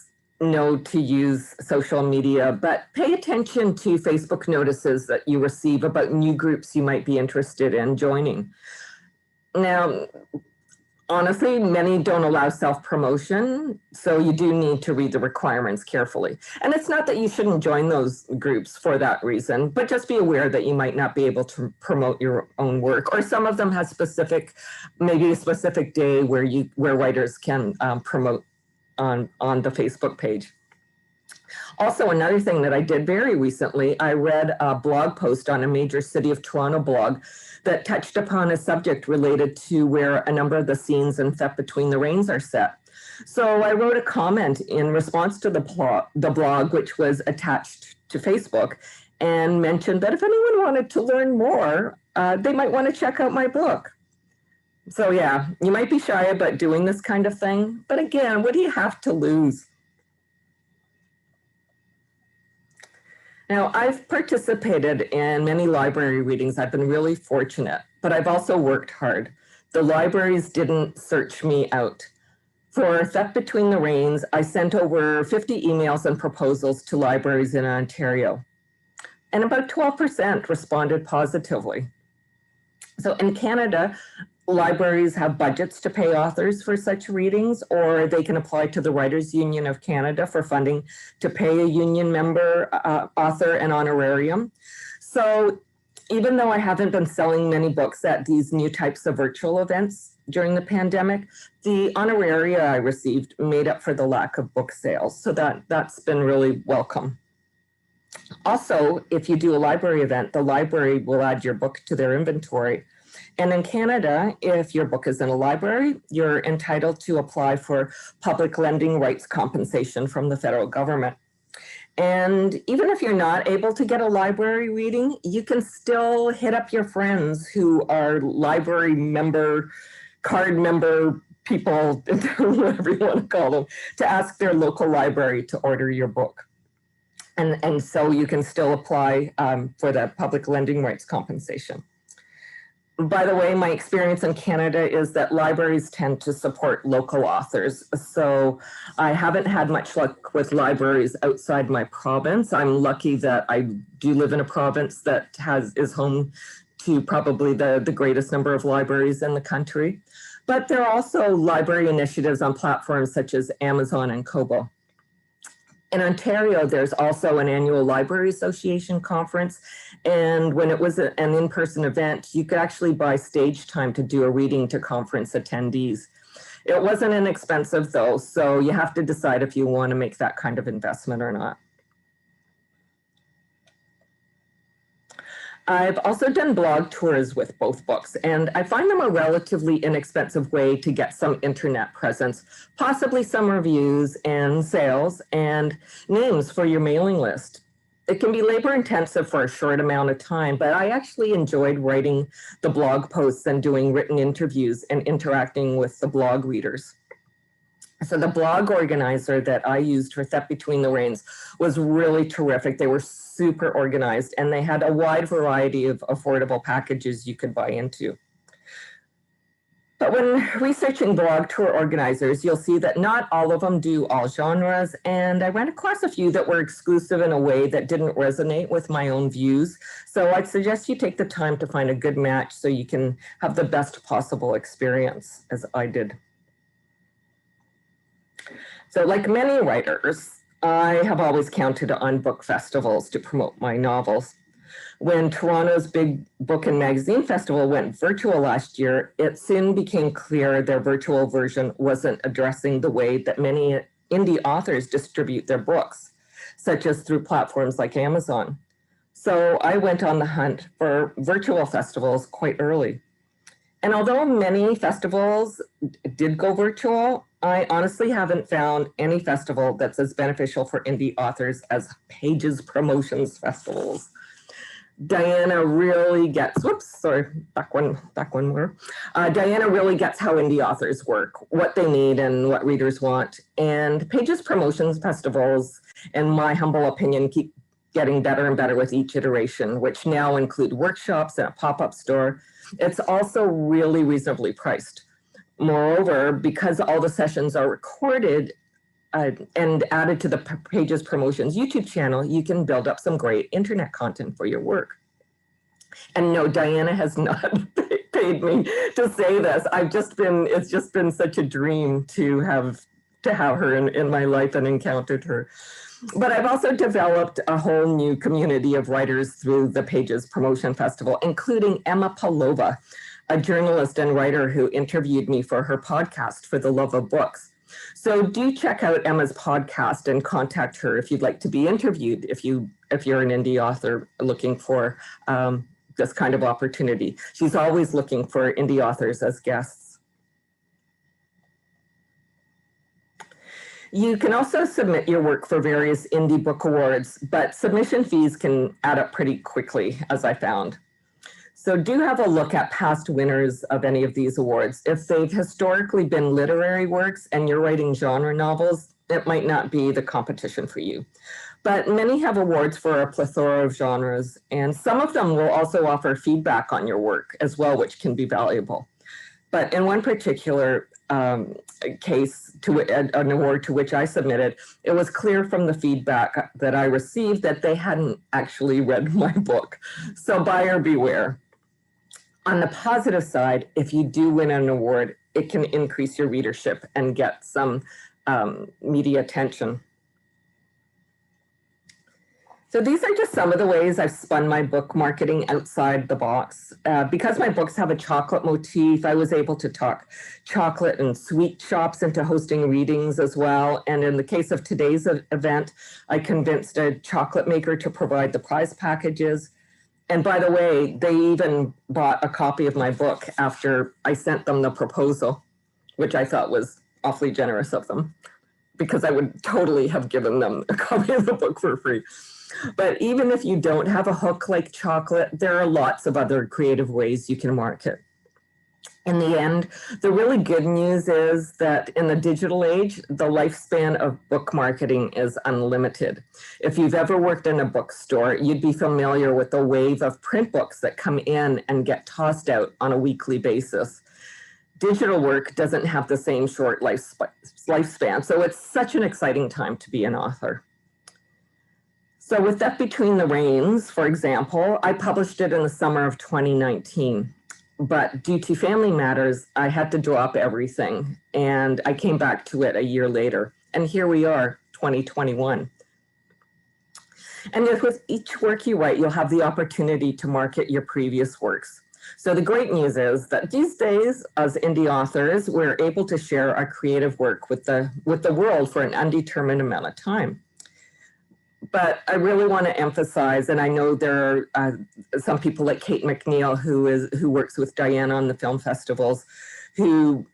know to use social media, but pay attention to Facebook notices that you receive about new groups you might be interested in joining. Now, honestly, many don't allow self-promotion, so you do need to read the requirements carefully. And it's not that you shouldn't join those groups for that reason, but just be aware that you might not be able to promote your own work, or some of them have specific, maybe a specific day where writers can promote on the Facebook page. Also, another thing that I did very recently, I read a blog post on a major City of Toronto blog that touched upon a subject related to where a number of the scenes in Theft Between the Rains are set. So I wrote a comment in response to the blog, which was attached to Facebook, and mentioned that if anyone wanted to learn more, they might want to check out my book. So yeah, you might be shy about doing this kind of thing, but again, what do you have to lose? Now, I've participated in many library readings. I've been really fortunate, but I've also worked hard. The libraries didn't search me out. For Theft Between the Rains, I sent over 50 emails and proposals to libraries in Ontario, and about 12% responded positively. So in Canada, libraries have budgets to pay authors for such readings, or they can apply to the Writers' Union of Canada for funding to pay a union member author an honorarium. So even though I haven't been selling many books at these new types of virtual events during the pandemic, the honoraria I received made up for the lack of book sales. So that's been really welcome. Also, if you do a library event, the library will add your book to their inventory. And in Canada, if your book is in a library, you're entitled to apply for public lending rights compensation from the federal government. And even if you're not able to get a library reading, you can still hit up your friends who are library member, card member people, whatever you want to call them, to ask their local library to order your book. And so you can still apply for that public lending rights compensation. By the way, my experience in Canada is that libraries tend to support local authors. So I haven't had much luck with libraries outside my province. I'm lucky that I do live in a province that is home to probably the greatest number of libraries in the country. But there are also library initiatives on platforms such as Amazon and Kobo. In Ontario, there's also an annual Library Association conference. And when it was an in-person event, you could actually buy stage time to do a reading to conference attendees. It wasn't inexpensive though, so you have to decide if you want to make that kind of investment or not. I've also done blog tours with both books, and I find them a relatively inexpensive way to get some internet presence, possibly some reviews and sales and names for your mailing list. It can be labor intensive for a short amount of time, but I actually enjoyed writing the blog posts and doing written interviews and interacting with the blog readers. So the blog organizer that I used for Theft Between the Rains was really terrific. They were super organized, and they had a wide variety of affordable packages you could buy into. But when researching blog tour organizers, you'll see that not all of them do all genres, and I ran across a few that were exclusive in a way that didn't resonate with my own views. So I'd suggest you take the time to find a good match so you can have the best possible experience, as I did. So like many writers, I have always counted on book festivals to promote my novels. When Toronto's big book and magazine festival went virtual last year, it soon became clear their virtual version wasn't addressing the way that many indie authors distribute their books, such as through platforms like Amazon. So I went on the hunt for virtual festivals quite early. And although many festivals did go virtual, I honestly haven't found any festival that's as beneficial for indie authors as Pages Promotions festivals. Diana really gets, back one more. Diana really gets how indie authors work, what they need and what readers want. And Pages Promotions festivals, in my humble opinion, keep getting better and better with each iteration, which now include workshops and a pop-up store. It's also really reasonably priced. Moreover, because all the sessions are recorded and added to the Pages Promotions YouTube channel, you can build up some great internet content for your work. And no, Diana has not paid me to say this. It's just been such a dream to have her in my life and encountered her. But I've also developed a whole new community of writers through the Pages Promotion Festival, including Emma Palova, a journalist and writer who interviewed me for her podcast, For the Love of Books. So do check out Emma's podcast and contact her if you'd like to be interviewed, if you're an indie author looking for this kind of opportunity. She's always looking for indie authors as guests. You can also submit your work for various indie book awards, but submission fees can add up pretty quickly, as I found. So do have a look at past winners of any of these awards. If they've historically been literary works and you're writing genre novels, it might not be the competition for you. But many have awards for a plethora of genres, and some of them will also offer feedback on your work as well, which can be valuable. But in one particular case, an award to which I submitted, it was clear from the feedback that I received that they hadn't actually read my book. So buyer beware. On the positive side, if you do win an award, it can increase your readership and get some media attention. So these are just some of the ways I've spun my book marketing outside the box. Because my books have a chocolate motif, I was able to talk chocolate and sweet shops into hosting readings as well. And in the case of today's event, I convinced a chocolate maker to provide the prize packages. And by the way, they even bought a copy of my book after I sent them the proposal, which I thought was awfully generous of them, because I would totally have given them a copy of the book for free. But even if you don't have a hook like chocolate, there are lots of other creative ways you can market. In the end, the really good news is that in the digital age, the lifespan of book marketing is unlimited. If you've ever worked in a bookstore, you'd be familiar with the wave of print books that come in and get tossed out on a weekly basis. Digital work doesn't have the same short lifespan, so it's such an exciting time to be an author. So with That Between the Rains, for example, I published it in the summer of 2019. But due to family matters, I had to drop everything, and I came back to it a year later. And here we are, 2021. And with each work you write, you'll have the opportunity to market your previous works. So the great news is that these days, as indie authors, we're able to share our creative work with the world for an undetermined amount of time. But I really want to emphasize, and I know there are some people like Kate McNeil, who works with Diana on the film festivals, who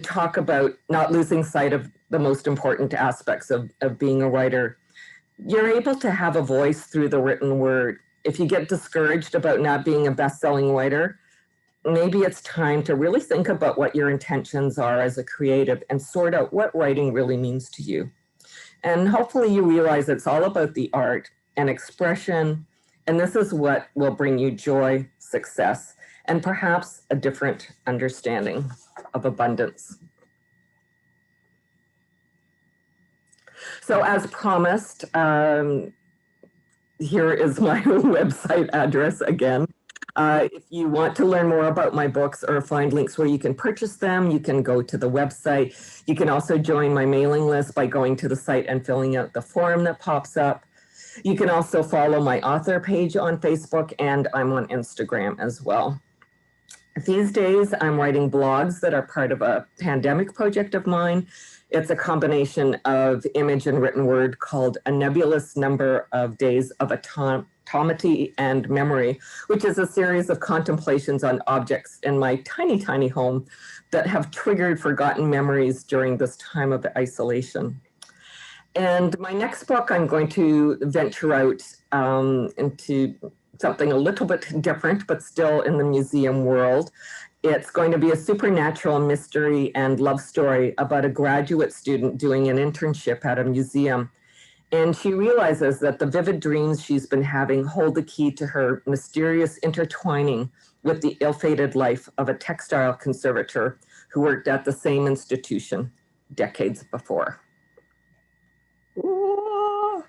talk about not losing sight of the most important aspects of being a writer. You're able to have a voice through the written word. If you get discouraged about not being a best-selling writer, maybe it's time to really think about what your intentions are as a creative and sort out what writing really means to you. And hopefully you realize it's all about the art and expression, and this is what will bring you joy, success, and perhaps a different understanding of abundance. So as promised, here is my website address again. If you want to learn more about my books or find links where you can purchase them, you can go to the website. You can also join my mailing list by going to the site and filling out the form that pops up. You can also follow my author page on Facebook, and I'm on Instagram as well. These days, I'm writing blogs that are part of a pandemic project of mine. It's a combination of image and written word called A Nebulous Number of Days of Adaptability and Memory, which is a series of contemplations on objects in my tiny, tiny home that have triggered forgotten memories during this time of isolation. And my next book, I'm going to venture out into something a little bit different, but still in the museum world. It's going to be a supernatural mystery and love story about a graduate student doing an internship at a museum. And she realizes that the vivid dreams she's been having hold the key to her mysterious intertwining with the ill-fated life of a textile conservator who worked at the same institution decades before. Ooh.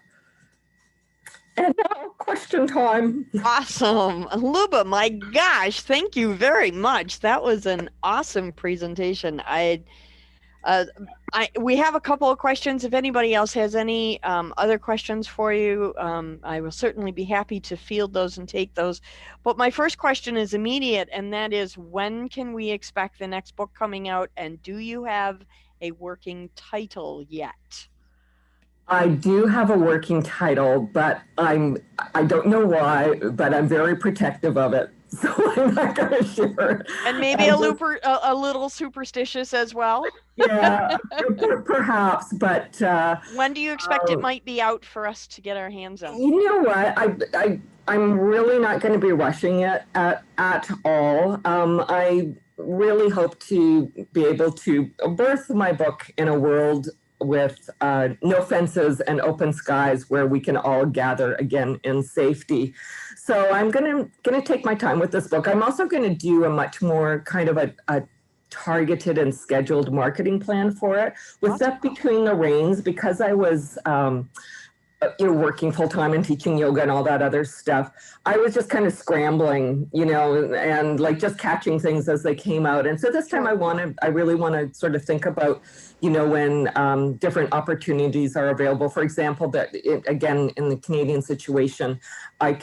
And now, question time. Awesome. Luba, my gosh, thank you very much. That was an awesome presentation. We have a couple of questions. If anybody else has any other questions for you, I will certainly be happy to field those and take those. But my first question is immediate, and that is, when can we expect the next book coming out, and do you have a working title yet? I do have a working title, but I don't know why, but I'm very protective of it. So I'm not going to share. And maybe a little superstitious as well. Yeah, perhaps, but when do you expect it might be out for us to get our hands on? You know what? I'm really not going to be rushing it at all. I really hope to be able to birth my book in a world with no fences and open skies where we can all gather again in safety. So I'm gonna take my time with this book. I'm also going to do a much more kind of a targeted and scheduled marketing plan for it. With that between the reins, because I was working full time and teaching yoga and all that other stuff, I was just kind of scrambling, and like just catching things as they came out. And so this time I really want to sort of think about, when different opportunities are available. For example, again, in the Canadian situation,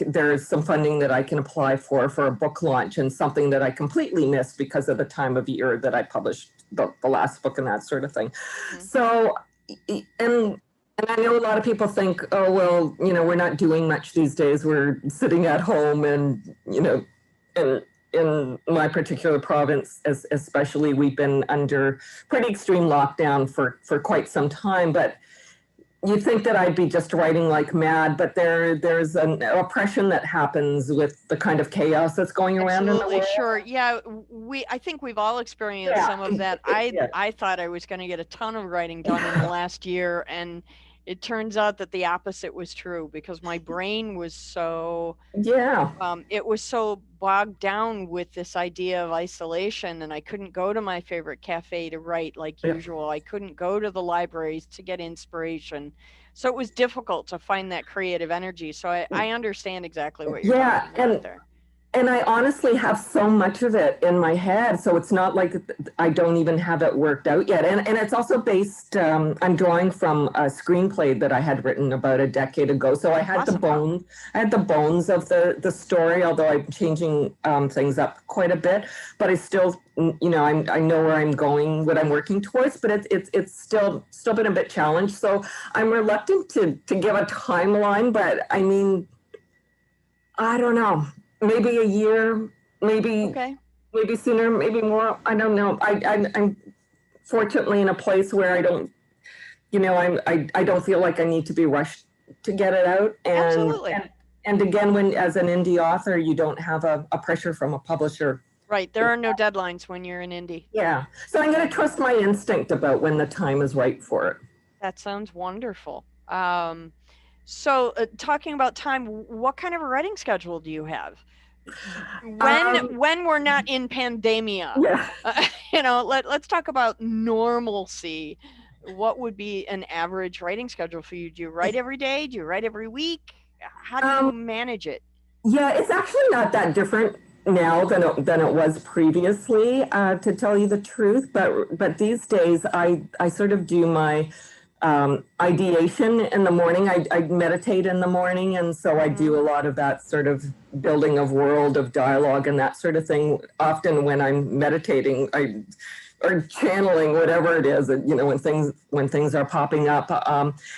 there is some funding that I can apply for a book launch, and something that I completely missed because of the time of year that I published the last book and that sort of thing. Mm-hmm. So, and I know a lot of people think, oh, well, we're not doing much these days. We're sitting at home, and, in my particular province, especially, we've been under pretty extreme lockdown for quite some time. But you'd think that I'd be just writing like mad, but there's an oppression that happens with the kind of chaos that's going around in the world. Sure. Yeah, I think we've all experienced some of that. I thought I was going to get a ton of writing done in the last year, and it turns out that the opposite was true, because my brain was so it was so bogged down with this idea of isolation, and I couldn't go to my favorite cafe to write like usual. I couldn't go to the libraries to get inspiration. So it was difficult to find that creative energy. So I understand exactly what you're talking about there. And I honestly have so much of it in my head, so it's not like I don't even have it worked out yet. And it's also based, I'm drawing from a screenplay that I had written about a decade ago. So I had the bones of the story, although I'm changing things up quite a bit. But I still, I know where I'm going, what I'm working towards. But it's still been a bit challenged. So I'm reluctant to give a timeline. But I mean, I don't know. Maybe a year, maybe sooner, maybe more. I don't know. I'm fortunately in a place where I don't, I don't feel like I need to be rushed to get it out. And, absolutely. And again, when as an indie author, you don't have a pressure from a publisher. Right. There are no deadlines when you're an indie. Yeah. So I'm going to trust my instinct about when the time is right for it. That sounds wonderful. So talking about time, what kind of a writing schedule do you have? When we're not in pandemia, let's talk about normalcy. What would be an average writing schedule for you? Do you write every day? Do you write every week? How do you manage it? Yeah, it's actually not that different now than it was previously, to tell you the truth. But these days, I sort of do my ideation in the morning. I meditate in the morning, and so I do a lot of that sort of building of world, of dialogue, and that sort of thing. Often when I'm meditating, or channeling, whatever it is, when things are popping up.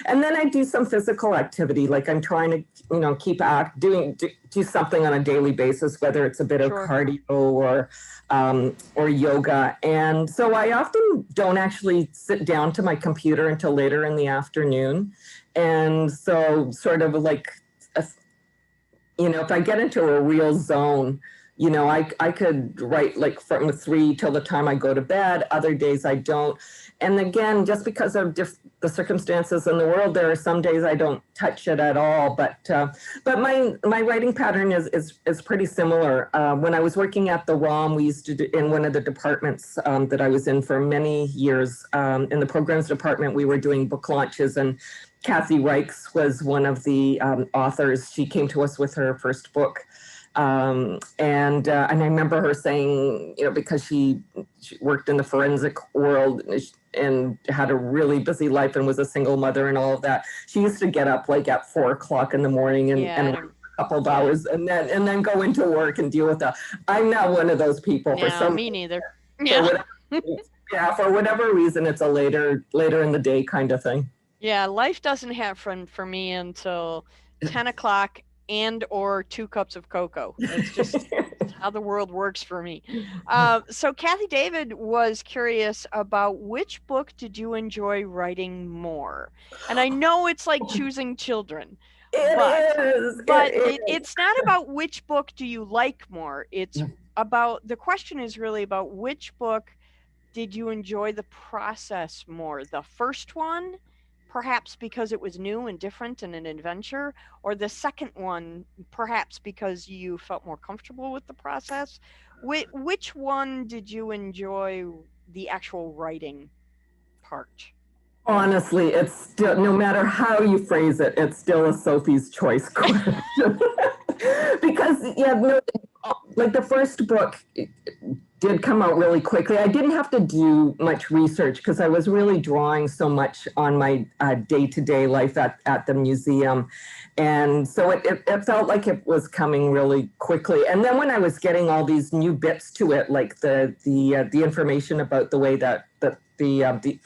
And then I do some physical activity, like I'm trying to, keep do something on a daily basis, whether it's a bit of cardio or yoga. And so I often don't actually sit down to my computer until later in the afternoon. And so sort of like, if I get into a real zone, I could write like from 3 till the time I go to bed. Other days I don't. And again, just because of the circumstances in the world, there are some days I don't touch it at all. But my writing pattern is pretty similar. When I was working at the ROM, we used to do, in one of the departments that I was in for many years, in the programs department, we were doing book launches, and Kathy Reichs was one of the authors. She came to us with her first book. And I remember her saying, because she worked in the forensic world and had a really busy life and was a single mother and all of that, she used to get up like at 4 o'clock in the morning and a couple of hours and then go into work and deal with that. I'm not one of those people. Me neither. Yeah. For whatever reason, it's a later in the day kind of thing. Yeah, life doesn't happen for me until 10 o'clock and or 2 cups of cocoa. It's just how the world works for me. So Kathy David was curious about which book did you enjoy writing more? And I know it's like choosing children. But it's not about which book do you like more. It's about, the question is really about which book did you enjoy the process more? The first one, perhaps because it was new and different and an adventure, or the second one, perhaps because you felt more comfortable with the process? Which one did you enjoy the actual writing part? Honestly, it's still, no matter how you phrase it, it's still a Sophie's Choice question. Because, like the first book did come out really quickly. I didn't have to do much research because I was really drawing so much on my day-to-day life at the museum. And so it felt like it was coming really quickly. And then when I was getting all these new bits to it, like the information about the way that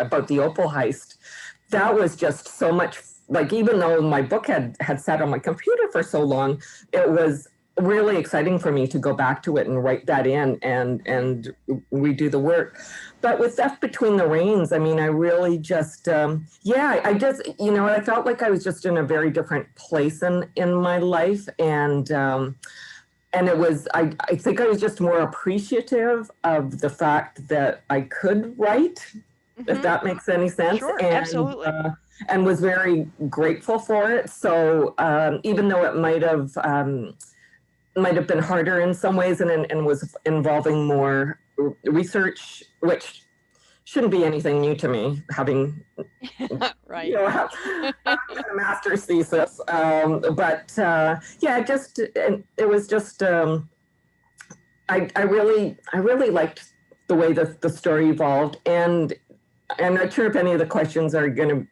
about the opal heist, that was just so much, like, even though my book had sat on my computer for so long, it was really exciting for me to go back to it and write that in and redo the work. But with Theft Between the Rains, I mean, I really just, I just, I felt like I was just in a very different place in my life. And it was, I think I was just more appreciative of the fact that I could write, if that makes any sense. Sure, absolutely. And was very grateful for it. So even though it might have been harder in some ways and was involving more research, which shouldn't be anything new to me, having right. A master's thesis. It was just I really liked the way the story evolved, and I'm not sure if any of the questions are going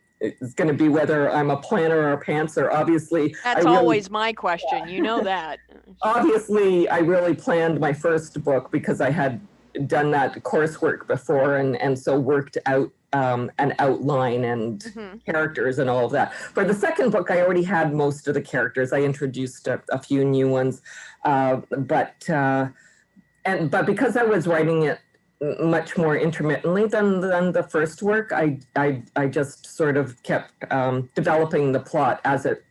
to be whether I'm a planner or a pantser. Obviously, that's always my question. You know that. Obviously, I really planned my first book because I had done that coursework before, and so worked out an outline and characters and all of that. For the second book, I already had most of the characters. I introduced a few new ones, but because I was writing it much more intermittently than the first work, I just sort of kept developing the plot as it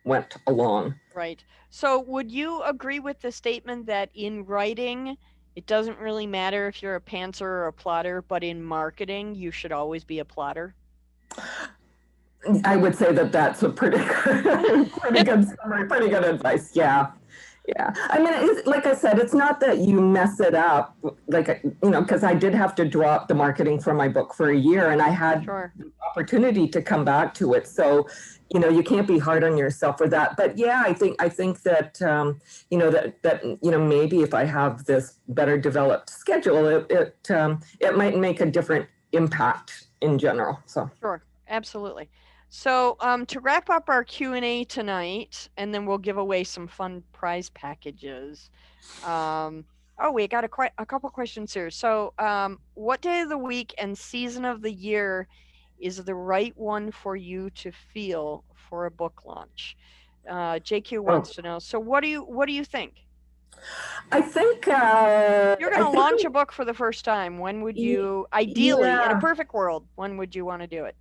went along. Right. So would you agree with the statement that in writing, it doesn't really matter if you're a pantser or a plotter, but in marketing, you should always be a plotter? I would say that that's a pretty good summary, pretty good advice. Yeah. Yeah. I mean, like I said, it's not that you mess it up, like, because I did have to drop the marketing for my book for a year, and I had the opportunity to come back to it. So, you can't be hard on yourself for that. But yeah, I think that, maybe if I have this better developed schedule, it might make a different impact in general. So. Sure. Absolutely. So to wrap up our Q&A tonight, and then we'll give away some fun prize packages. Oh, we got a couple questions here. So what day of the week and season of the year is the right one for you to feel for a book launch? JQ Oh, wants to know. So what do you think? I think You're going to launch a book for the first time. When would you, ideally, in a yeah, perfect world, when would you want to do it?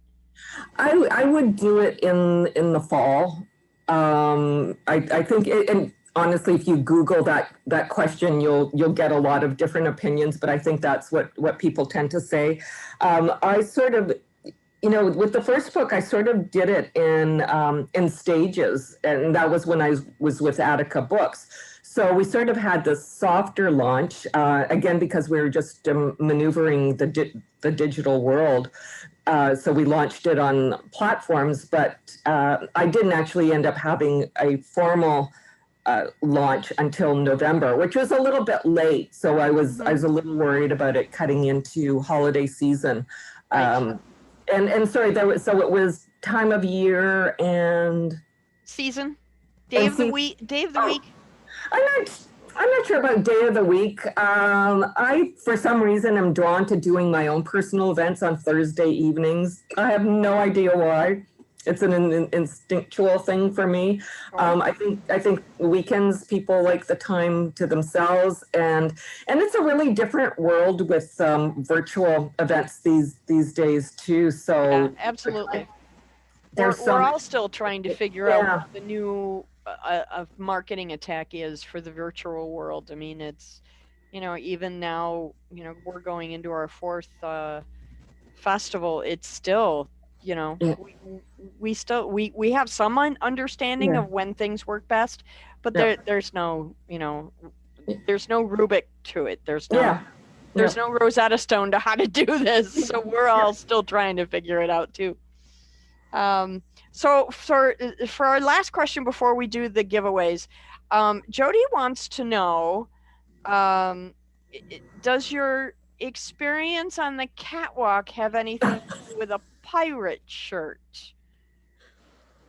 I would do it in the fall. I think and honestly, if you Google that question, you'll get a lot of different opinions. But I think that's what people tend to say. I sort of, with the first book, I sort of did it in stages, and that was when I was with Attica Books. So we sort of had this softer launch, again, because we were just maneuvering the digital world. So we launched it on platforms, but I didn't actually end up having a formal launch until November, which was a little bit late. So I was a little worried about it cutting into holiday season. Right. And sorry, so it was time of year and Season? Day of the season. week? Day of the Oh, week? I'm not. I'm not sure about day of the week. I, for some reason, am drawn to doing my own personal events on Thursday evenings. I have no idea why. It's an instinctual thing for me. I think weekends people like the time to themselves, and it's a really different world with virtual events these days too. So Yeah, absolutely. We're, there's we're some all still trying to figure out yeah. what the new marketing attack is for the virtual world. I mean, it's, even now, we're going into our fourth festival. It's still, Yeah, we have some understanding yeah, of when things work best, but yeah, there's no Rubik to it. There's no yeah, there's no Rosetta Stone to how to do this. So we're all still trying to figure it out too. So for our last question before we do the giveaways, Jody wants to know, um, does your experience on the catwalk have anything to do with a pirate shirt?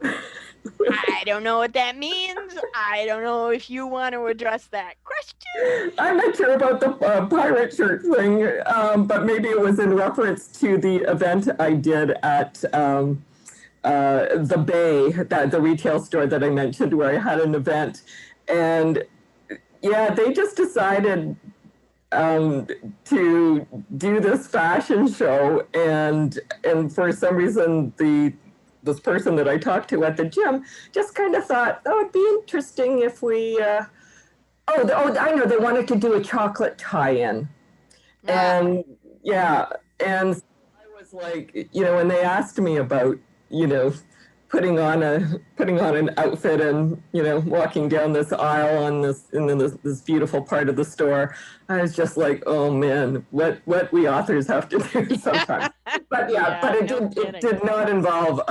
I don't know what that means. I don't know if you want to address that question. I'm not sure about the pirate shirt thing, but maybe it was in reference to the event I did at the Bay, the retail store that I mentioned, where I had an event. And yeah, they just decided to do this fashion show, and for some reason this person that I talked to at the gym just kind of thought, oh, it'd be interesting if we I know, they wanted to do a chocolate tie-in. And yeah, and I was like, when they asked me about, you know, putting on an outfit and, walking down this aisle on this beautiful part of the store, I was just like, oh man, what we authors have to do sometimes. But yeah, but it did not involve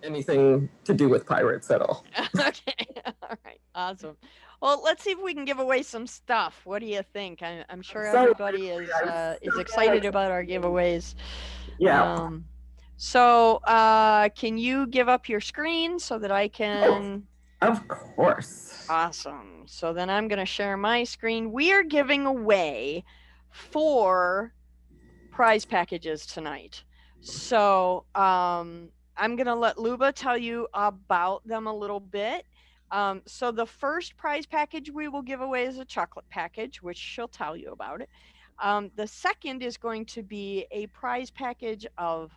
anything to do with pirates at all. Okay, all right, awesome. Well, let's see if we can give away some stuff. What do you think? I'm sure everybody is excited about our giveaways. Yeah. So can you give up your screen so that I can? Of course. Awesome. So then I'm going to share my screen. We are giving away 4 prize packages tonight. So I'm going to let Luba tell you about them a little bit. So the first prize package we will give away is a chocolate package, which she'll tell you about it. The second is going to be a prize package of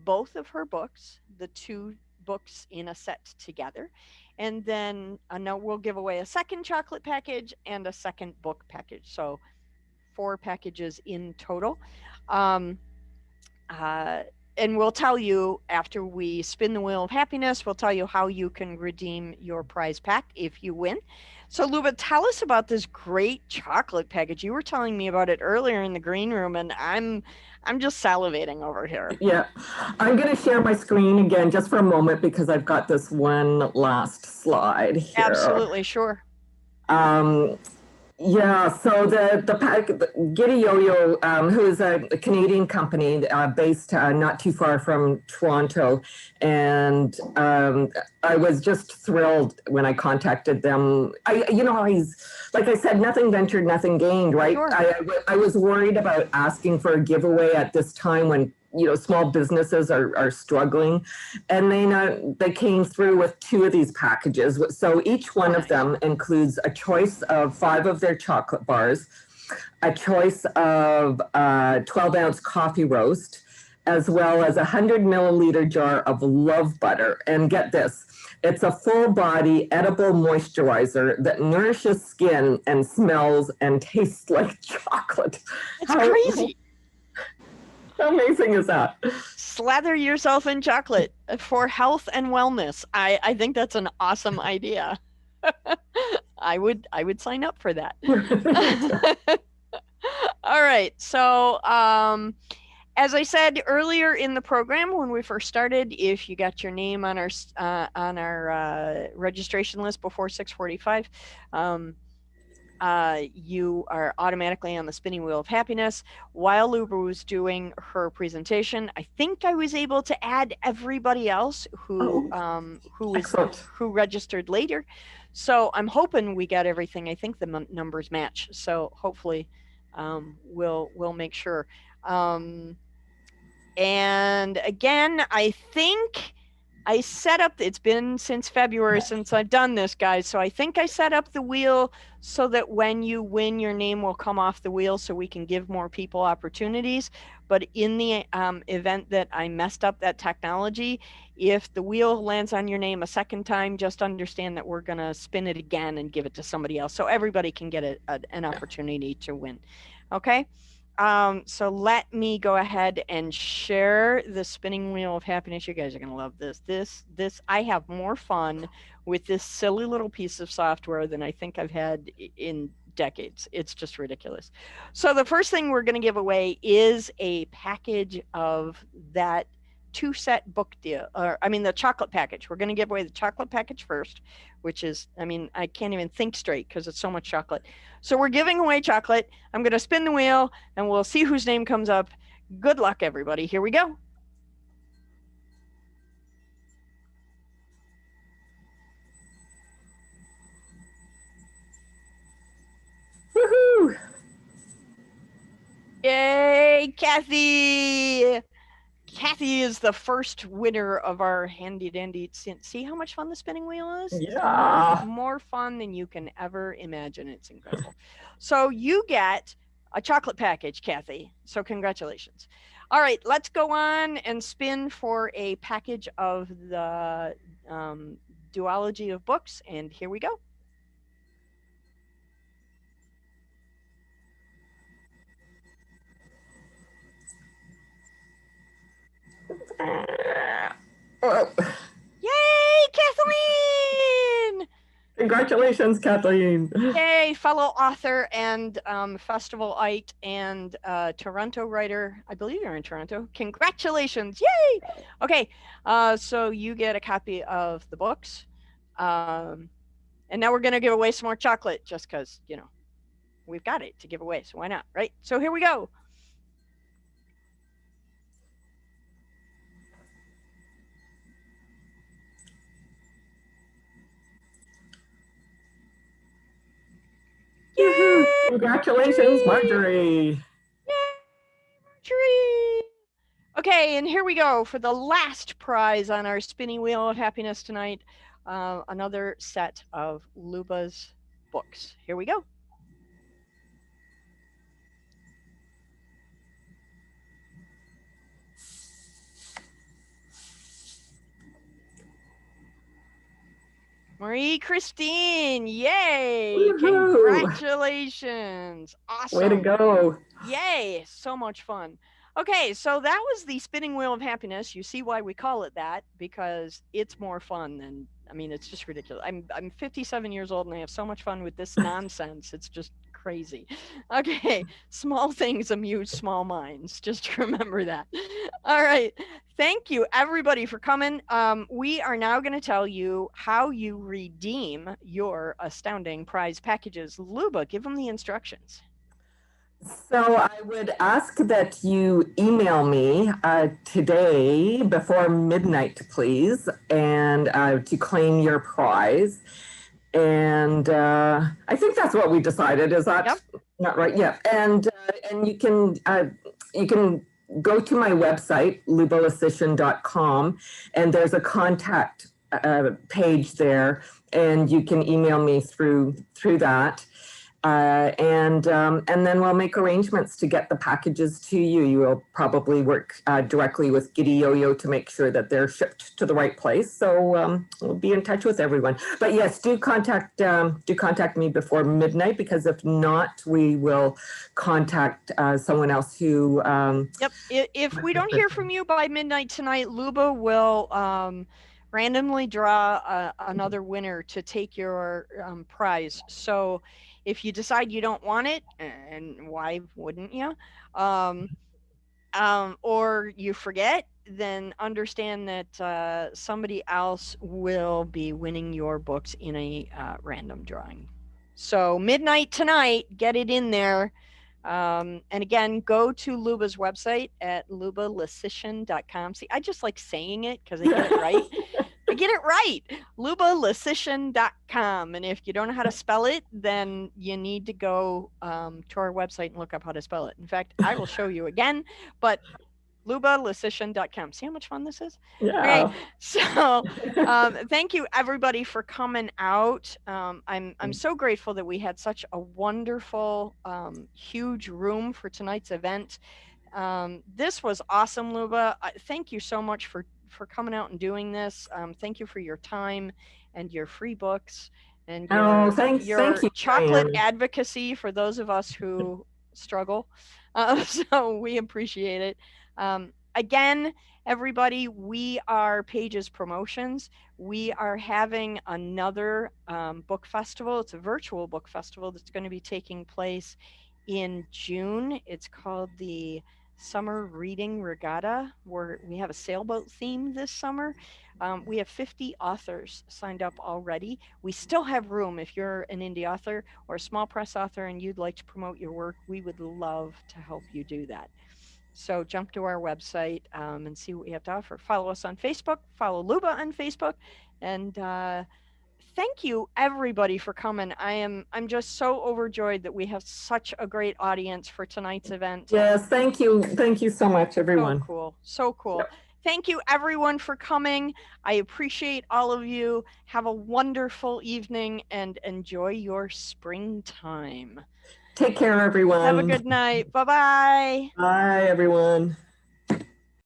both of her books, the 2 books in a set together. And then now we'll give away a second chocolate package and a second book package. So 4 packages in total. And we'll tell you after we spin the wheel of happiness, we'll tell you how you can redeem your prize pack if you win. So Luba, tell us about this great chocolate package. You were telling me about it earlier in the green room, and I'm just salivating over here. Yeah, I'm going to share my screen again just for a moment because I've got this one last slide here. Absolutely, sure. Yeah, so the Giddy Yo-Yo, who is a Canadian company based not too far from Toronto, and I was just thrilled when I contacted them. He's like I said, nothing ventured, nothing gained, right? Sure. I was worried about asking for a giveaway at this time when small businesses are struggling, and they came through with 2 of these packages. So each one of them includes a choice of 5 of their chocolate bars, a choice of 12-ounce coffee roast, as well as a 100 milliliter jar of love butter. And get this, it's a full body edible moisturizer that nourishes skin and smells and tastes like chocolate. It's crazy. How amazing is that? Slather yourself in chocolate for health and wellness. I think that's an awesome idea. I would sign up for that. All right. So, as I said earlier in the program when we first started, if you got your name on our registration list before 6:45, you are automatically on the spinning wheel of happiness. While Luba was doing her presentation, I think I was able to add everybody else who registered later. So I'm hoping we got everything. I think the numbers match. So hopefully we'll make sure. And again, I think I set up, it's been since February since I've done this, guys. So I think I set up the wheel so that when you win, your name will come off the wheel so we can give more people opportunities. But in the event that I messed up that technology, if the wheel lands on your name a second time, just understand that we're going to spin it again and give it to somebody else so everybody can get an opportunity to win. Okay? So let me go ahead and share the spinning wheel of happiness. You guys are going to love this. I have more fun with this silly little piece of software than I think I've had in decades. It's just ridiculous. So the first thing we're going to give away is a package of that 2-set book deal, the chocolate package. We're going to give away the chocolate package first, which is, I can't even think straight because it's so much chocolate. So we're giving away chocolate. I'm going to spin the wheel and we'll see whose name comes up. Good luck, everybody. Here we go. Woohoo! Yay, Kathy! Kathy is the first winner of our handy dandy. See how much fun the spinning wheel is? Yeah. It's more fun than you can ever imagine. It's incredible. So you get a chocolate package, Kathy. So congratulations. All right, let's go on and spin for a package of the duology of books. And here we go. Yay, Kathleen! Congratulations, Kathleen. Yay, fellow author and festivalite and Toronto writer. I believe you're in Toronto. Congratulations. Yay! Okay, so you get a copy of the books. And now we're going to give away some more chocolate just because, we've got it to give away. So why not, right? So here we go. Yay! Congratulations, Marjorie. Yay, Marjorie. Okay, and here we go for the last prize on our spinning wheel of happiness tonight. Another set of Luba's books. Here we go. Marie Christine, yay! Woo-hoo. Congratulations. Awesome. Way to go. Yay, so much fun. Okay, so that was the spinning wheel of happiness. You see why we call it that, because it's more fun than, it's just ridiculous. I'm 57 years old and I have so much fun with this nonsense. It's just crazy. Okay, small things amuse small minds. Just remember that. All right. Thank you, everybody, for coming. We are now going to tell you how you redeem your astounding prize packages. Luba, give them the instructions. So I would ask that you email me today before midnight, please, and to claim your prize. And I think that's what we decided. Is that not right? Yeah. And you can go to my website, lubalesychyn.com, and there's a contact page there, and you can email me through that. And then we'll make arrangements to get the packages to you. You will probably work directly with Giddy Yo-Yo to make sure that they're shipped to the right place. So we'll be in touch with everyone. But yes, do contact me before midnight, because if not, we will contact someone else who. Yep. If we don't hear from you by midnight tonight, Luba will randomly draw another winner to take your prize. So if you decide you don't want it, and why wouldn't you, or you forget, then understand that somebody else will be winning your books in a random drawing. So midnight tonight, get it in there. And again, go to Luba's website at lubalesychyn.com. See, I just like saying it because I get it right. I get it right. Lubalesychyn.com. And if you don't know how to spell it, then you need to go to our website and look up how to spell it. In fact, I will show you again, but LubaLesychyn.com. See how much fun this is? Yeah. Okay, so thank you everybody for coming out. I'm so grateful that we had such a wonderful, huge room for tonight's event. This was awesome, Luba. Thank you so much for coming out and doing this. Thank you for your time and your free books and your thank you, chocolate Diane. advocacy for those of us who struggle. So we appreciate it. Again, everybody, we are Pages Promotions. We are having another book festival. It's a virtual book festival that's going to be taking place in June. It's called the Summer Reading Regatta, where we have a sailboat theme this summer. We have 50 authors signed up already. We still have room. If you're an indie author or a small press author and you'd like to promote your work, we would love to help you do that. So jump to our website and see what we have to offer. Follow us on Facebook. Follow Luba on Facebook. And thank you everybody for coming. I'm just so overjoyed that we have such a great audience for tonight's event. Yes, thank you so much, everyone. So cool. So cool. Yep. Thank you everyone for coming. I appreciate all of you. Have a wonderful evening and enjoy your springtime. Take care, everyone. Have a good night. Bye-bye. Bye, everyone.